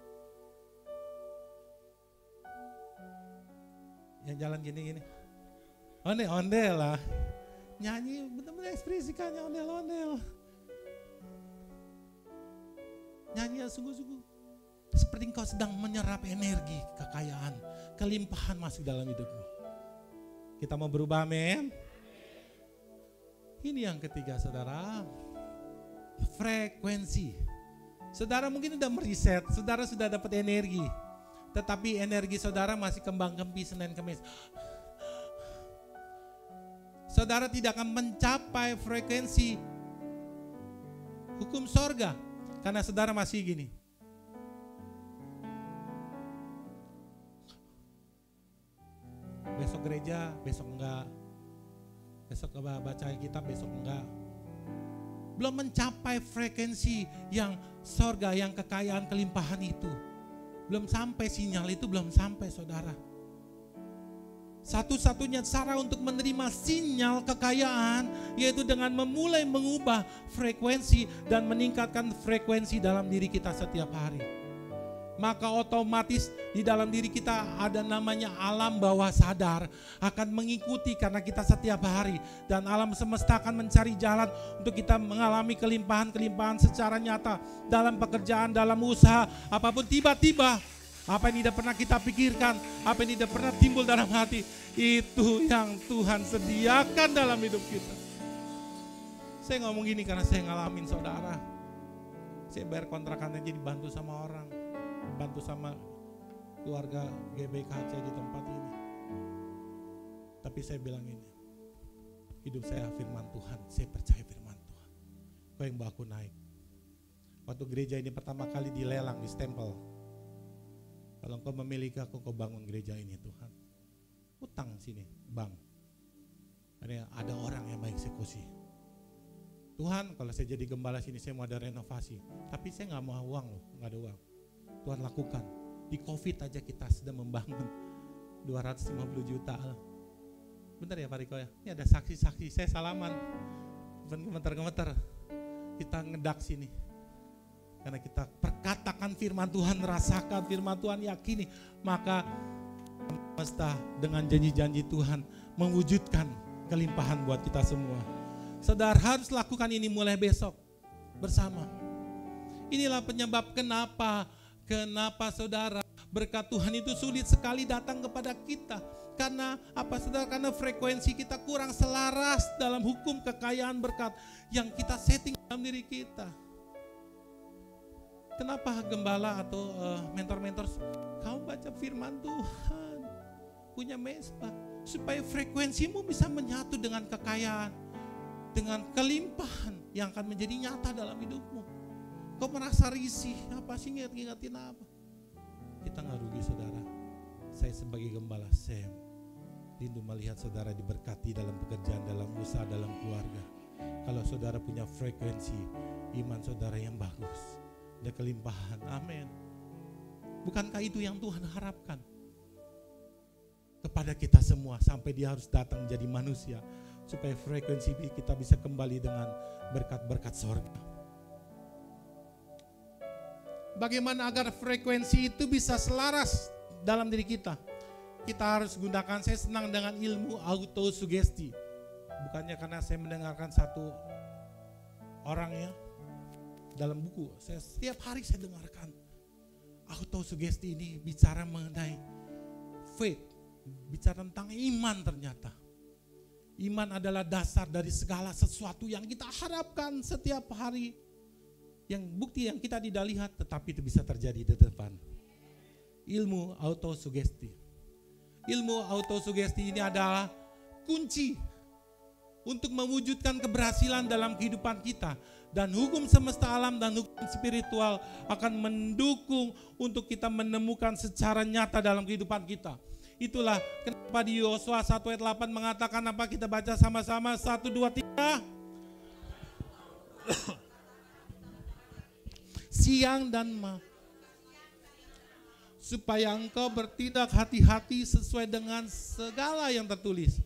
Speaker 1: Yang jalan gini-gini. Ondel-ondel lah. Nyanyi benar-benar ekspresikannya ondel-ondel. Nyanyi yang sungguh-sungguh. Seperti engkau sedang menyerap energi, kekayaan, kelimpahan masuk dalam hidupmu. Kita mau berubah, amin. Ini yang ketiga, saudara. Frekuensi. Saudara mungkin sudah meriset, saudara sudah dapat energi. Tetapi energi saudara masih kembang-kempi Senin Kemis. Saudara tidak akan mencapai frekuensi hukum sorga. Karena saudara masih gini. Besok gereja, besok enggak. Besok baca kitab, besok enggak. Belum mencapai frekuensi yang sorga, yang kekayaan, kelimpahan itu. Belum sampai, sinyal itu belum sampai, saudara. Satu-satunya cara untuk menerima sinyal kekayaan yaitu dengan memulai mengubah frekuensi dan meningkatkan frekuensi dalam diri kita setiap hari. Maka otomatis di dalam diri kita ada namanya alam bawah sadar akan mengikuti karena kita setiap hari. Dan alam semesta akan mencari jalan untuk kita mengalami kelimpahan-kelimpahan secara nyata. Dalam pekerjaan, dalam usaha, apapun tiba-tiba. Apa yang tidak pernah kita pikirkan, apa yang tidak pernah timbul dalam hati. Itu yang Tuhan sediakan dalam hidup kita. Saya ngomong gini karena saya ngalamin, saudara. Saya bayar kontrakannya jadi bantu sama orang. Bantu sama keluarga GBKC di tempat ini. Tapi saya bilang ini, hidup saya firman Tuhan, saya percaya firman Tuhan. Kau yang bawa aku naik. Waktu gereja ini pertama kali dilelang, di stempel. Kalau engkau memiliki aku, kau bangun gereja ini Tuhan. Utang sini, bank. Ada orang yang mau eksekusi. Tuhan, kalau saya jadi gembala sini, saya mau ada renovasi. Tapi saya gak mau uang loh, gak ada uang. Tuhan lakukan. Di COVID aja kita sedang membangun 250 juta. Bentar ya Pak Riko ya, ini ada saksi-saksi, saya salaman. Gemeter-gemeter. Kita ngedak sini. Karena kita perkatakan firman Tuhan, rasakan firman Tuhan, yakini. Maka semesta dengan janji-janji Tuhan mewujudkan kelimpahan buat kita semua. Saudara harus lakukan ini mulai besok bersama. Inilah penyebab kenapa saudara, berkat Tuhan itu sulit sekali datang kepada kita. Karena apa saudara? Karena frekuensi kita kurang selaras dalam hukum kekayaan berkat yang kita setting dalam diri kita. Kenapa gembala atau mentor-mentor, kamu baca firman Tuhan, punya mesbah, supaya frekuensimu bisa menyatu dengan kekayaan, dengan kelimpahan yang akan menjadi nyata dalam hidupmu. Kau merasa risih, apa sih ngingetin apa? Kita gak rugi saudara. Saya sebagai gembala, saya rindu melihat saudara diberkati dalam pekerjaan, dalam usaha, dalam keluarga. Kalau saudara punya frekuensi iman saudara yang bagus, ada kelimpahan, amin. Bukankah itu yang Tuhan harapkan kepada kita semua, sampai dia harus datang menjadi manusia, supaya frekuensi kita bisa kembali dengan berkat-berkat sorga. Bagaimana agar frekuensi itu bisa selaras dalam diri kita? Kita harus gunakan, saya senang dengan ilmu autosugesti. Bukannya karena saya mendengarkan satu orang ya, dalam buku, setiap hari saya dengarkan. Autosugesti ini bicara mengenai faith, bicara tentang iman ternyata. Iman adalah dasar dari segala sesuatu yang kita harapkan setiap hari. Yang bukti yang kita tidak lihat, tetapi itu bisa terjadi di depan. Ilmu autosugesti. Ilmu autosugesti ini adalah kunci untuk mewujudkan keberhasilan dalam kehidupan kita. Dan hukum semesta alam dan hukum spiritual akan mendukung untuk kita menemukan secara nyata dalam kehidupan kita. Itulah kenapa di Yosua 1 ayat 8 mengatakan apa, kita baca sama-sama 1, 2, 3. Siang dan malam, supaya engkau bertindak hati-hati sesuai dengan segala yang tertulis.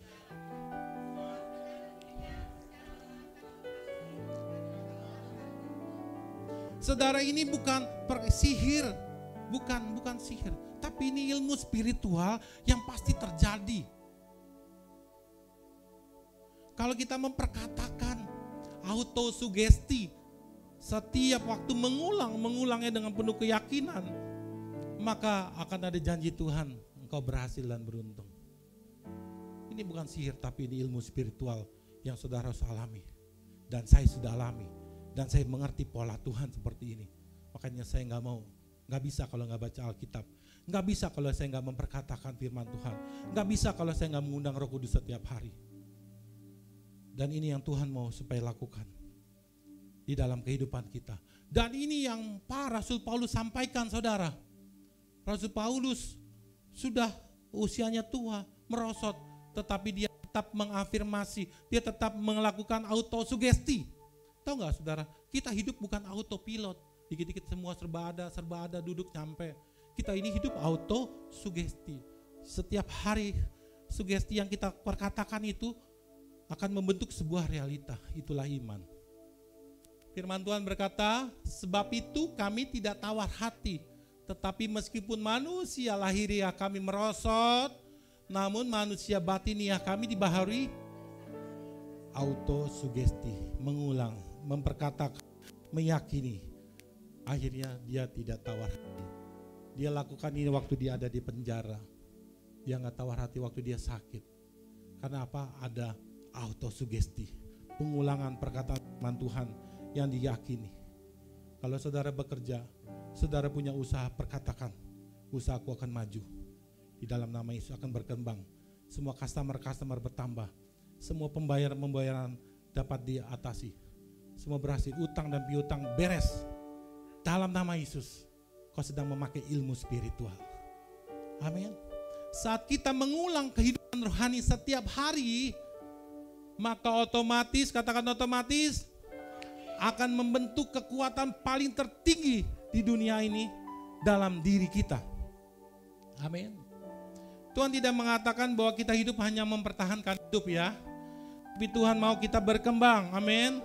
Speaker 1: Saudara, ini bukan sihir, bukan sihir, tapi ini ilmu spiritual yang pasti terjadi. Kalau kita memperkatakan autosugesti, setiap waktu mengulangnya dengan penuh keyakinan, maka akan ada janji Tuhan, engkau berhasil dan beruntung. Ini bukan sihir, tapi ini ilmu spiritual yang saudara harus alami. Dan saya sudah alami, dan saya mengerti pola Tuhan seperti ini. Makanya saya gak bisa kalau gak baca Alkitab, gak bisa kalau saya gak memperkatakan firman Tuhan, gak bisa kalau saya gak mengundang Roh Kudus setiap hari. Dan ini yang Tuhan mau supaya lakukan di dalam kehidupan kita. Dan ini yang Pak Rasul Paulus sampaikan saudara. Rasul Paulus sudah usianya tua, merosot, tetapi dia tetap mengafirmasi, dia tetap melakukan autosugesti. Tahu gak saudara, kita hidup bukan autopilot, dikit-dikit semua serba ada, duduk nyampe. Kita ini hidup autosugesti. Setiap hari sugesti yang kita perkatakan itu akan membentuk sebuah realita, itulah iman. Firman Tuhan berkata, sebab itu kami tidak tawar hati, tetapi meskipun manusia lahiriah kami merosot, namun manusia batiniah kami dibaharui autosugesti, mengulang, memperkatakan, meyakini. Akhirnya dia tidak tawar hati. Dia lakukan ini waktu dia ada di penjara. Dia gak tawar hati waktu dia sakit. Karena apa? Ada autosugesti, pengulangan perkataan firman Tuhan yang diyakini. Kalau saudara bekerja, saudara punya usaha, perkatakan, usahaku akan maju. Di dalam nama Yesus akan berkembang. Semua customer bertambah. semua pembayaran dapat diatasi. Semua berhasil, utang dan piutang beres. Dalam nama Yesus, kau sedang memakai ilmu spiritual. Amin. Saat kita mengulang kehidupan rohani setiap hari, maka otomatis, katakan otomatis, akan membentuk kekuatan paling tertinggi di dunia ini dalam diri kita. Amin. Tuhan tidak mengatakan bahwa kita hidup hanya mempertahankan hidup ya. Tapi Tuhan mau kita berkembang. Amin.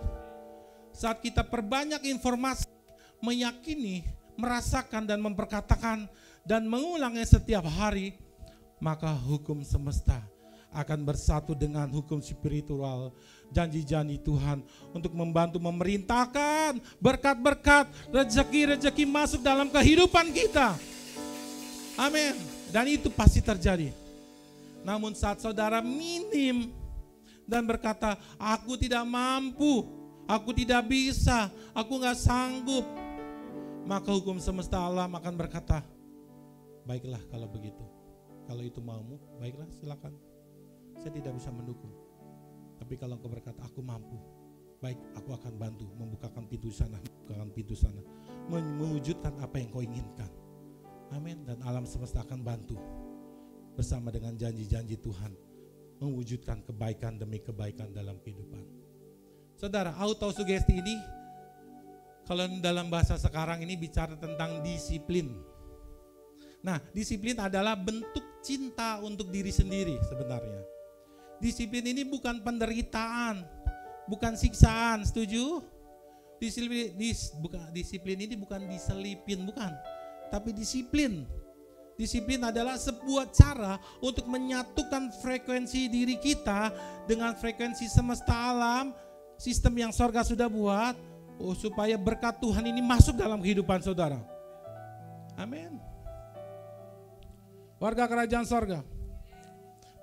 Speaker 1: Saat kita perbanyak informasi, meyakini, merasakan dan memperkatakan dan mengulangnya setiap hari, maka hukum semesta akan bersatu dengan hukum spiritual, janji-janji Tuhan untuk membantu memerintahkan berkat-berkat, rezeki-rezeki masuk dalam kehidupan kita. Amin. Dan itu pasti terjadi. Namun saat saudara minim dan berkata, aku tidak mampu, aku tidak bisa, aku gak sanggup, maka hukum semesta alam akan berkata, baiklah kalau begitu. Kalau itu maumu, baiklah silakan. Saya tidak bisa mendukung. Tapi kalau engkau berkata, aku mampu, baik, aku akan bantu membukakan pintu sana, mewujudkan apa yang kau inginkan. Amin. Dan alam semesta akan bantu bersama dengan janji-janji Tuhan mewujudkan kebaikan demi kebaikan dalam kehidupan. Saudara, autosugesti ini kalau dalam bahasa sekarang ini bicara tentang disiplin. Nah, disiplin adalah bentuk cinta untuk diri sendiri sebenarnya. Disiplin ini bukan penderitaan, bukan siksaan, setuju? Disiplin ini bukan diselipin, bukan. Tapi disiplin. Disiplin adalah sebuah cara untuk menyatukan frekuensi diri kita dengan frekuensi semesta alam, sistem yang sorga sudah buat, supaya berkat Tuhan ini masuk dalam kehidupan saudara. Amin. Warga kerajaan sorga.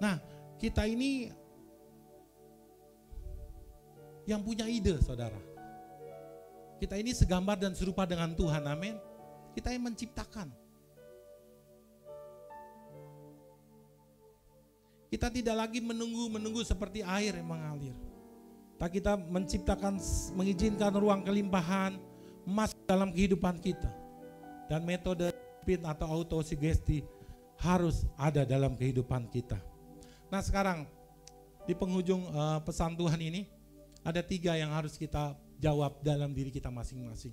Speaker 1: Nah, kita ini yang punya ide saudara. Kita ini segambar dan serupa dengan Tuhan, amin. Kita yang menciptakan. Kita tidak lagi menunggu seperti air yang mengalir. Tak kita menciptakan, mengizinkan ruang kelimpahan masuk dalam kehidupan kita. Dan metode disiplin atau autosugesti harus ada dalam kehidupan kita. Nah sekarang di penghujung pesan Tuhan ini ada 3 yang harus kita jawab dalam diri kita masing-masing.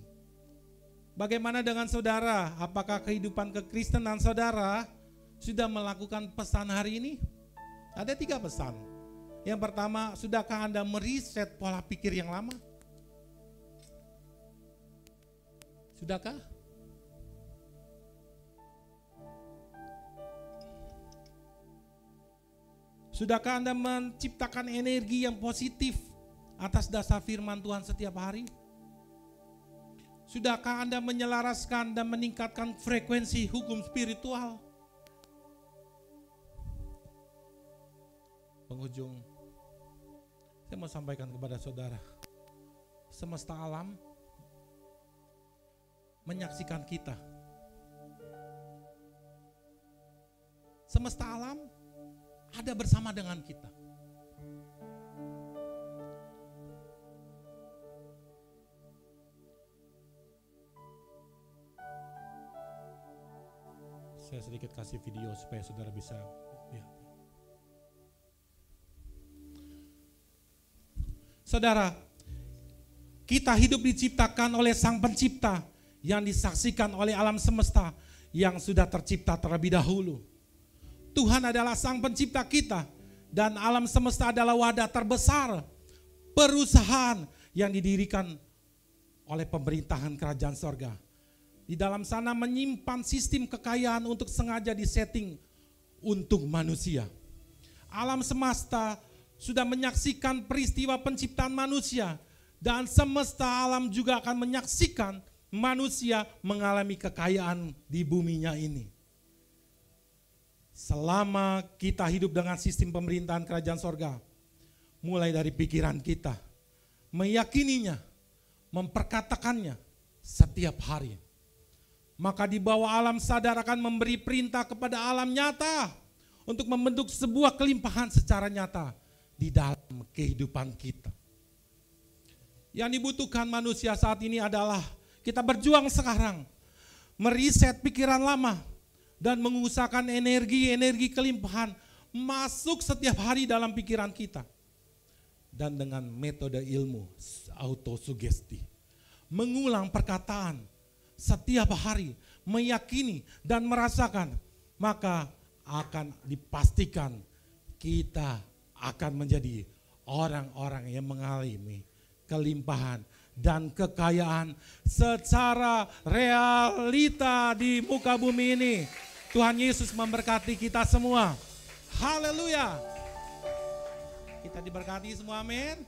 Speaker 1: Bagaimana dengan saudara? Apakah kehidupan kekristenan saudara sudah melakukan pesan hari ini? Ada 3 pesan. Yang pertama, sudahkah Anda meriset pola pikir yang lama? Sudahkah? Sudahkah Anda menciptakan energi yang positif atas dasar firman Tuhan setiap hari? Sudahkah Anda menyelaraskan dan meningkatkan frekuensi hukum spiritual? Penghujung, saya mau sampaikan kepada saudara, semesta alam menyaksikan kita. Semesta alam ada bersama dengan kita. Saya sedikit kasih video supaya saudara bisa lihat. Saudara, kita hidup diciptakan oleh Sang Pencipta yang disaksikan oleh alam semesta yang sudah tercipta terlebih dahulu. Tuhan adalah Sang Pencipta kita dan alam semesta adalah wadah terbesar perusahaan yang didirikan oleh pemerintahan kerajaan sorga. Di dalam sana menyimpan sistem kekayaan untuk sengaja disetting untuk manusia. Alam semesta sudah menyaksikan peristiwa penciptaan manusia dan semesta alam juga akan menyaksikan manusia mengalami kekayaan di buminya ini. Selama kita hidup dengan sistem pemerintahan kerajaan sorga, mulai dari pikiran kita, meyakininya, memperkatakannya setiap hari. Maka di bawah alam sadar akan memberi perintah kepada alam nyata untuk membentuk sebuah kelimpahan secara nyata. di dalam kehidupan kita. Yang dibutuhkan manusia saat ini adalah kita berjuang sekarang, meriset pikiran lama, dan mengusahakan energi kelimpahan masuk setiap hari dalam pikiran kita. Dan dengan metode ilmu autosugesti, mengulang perkataan setiap hari, meyakini dan merasakan, maka akan dipastikan kita akan menjadi orang-orang yang mengalami kelimpahan dan kekayaan secara realita di muka bumi ini. Tuhan Yesus memberkati kita semua. Haleluya. Kita diberkati semua, amin.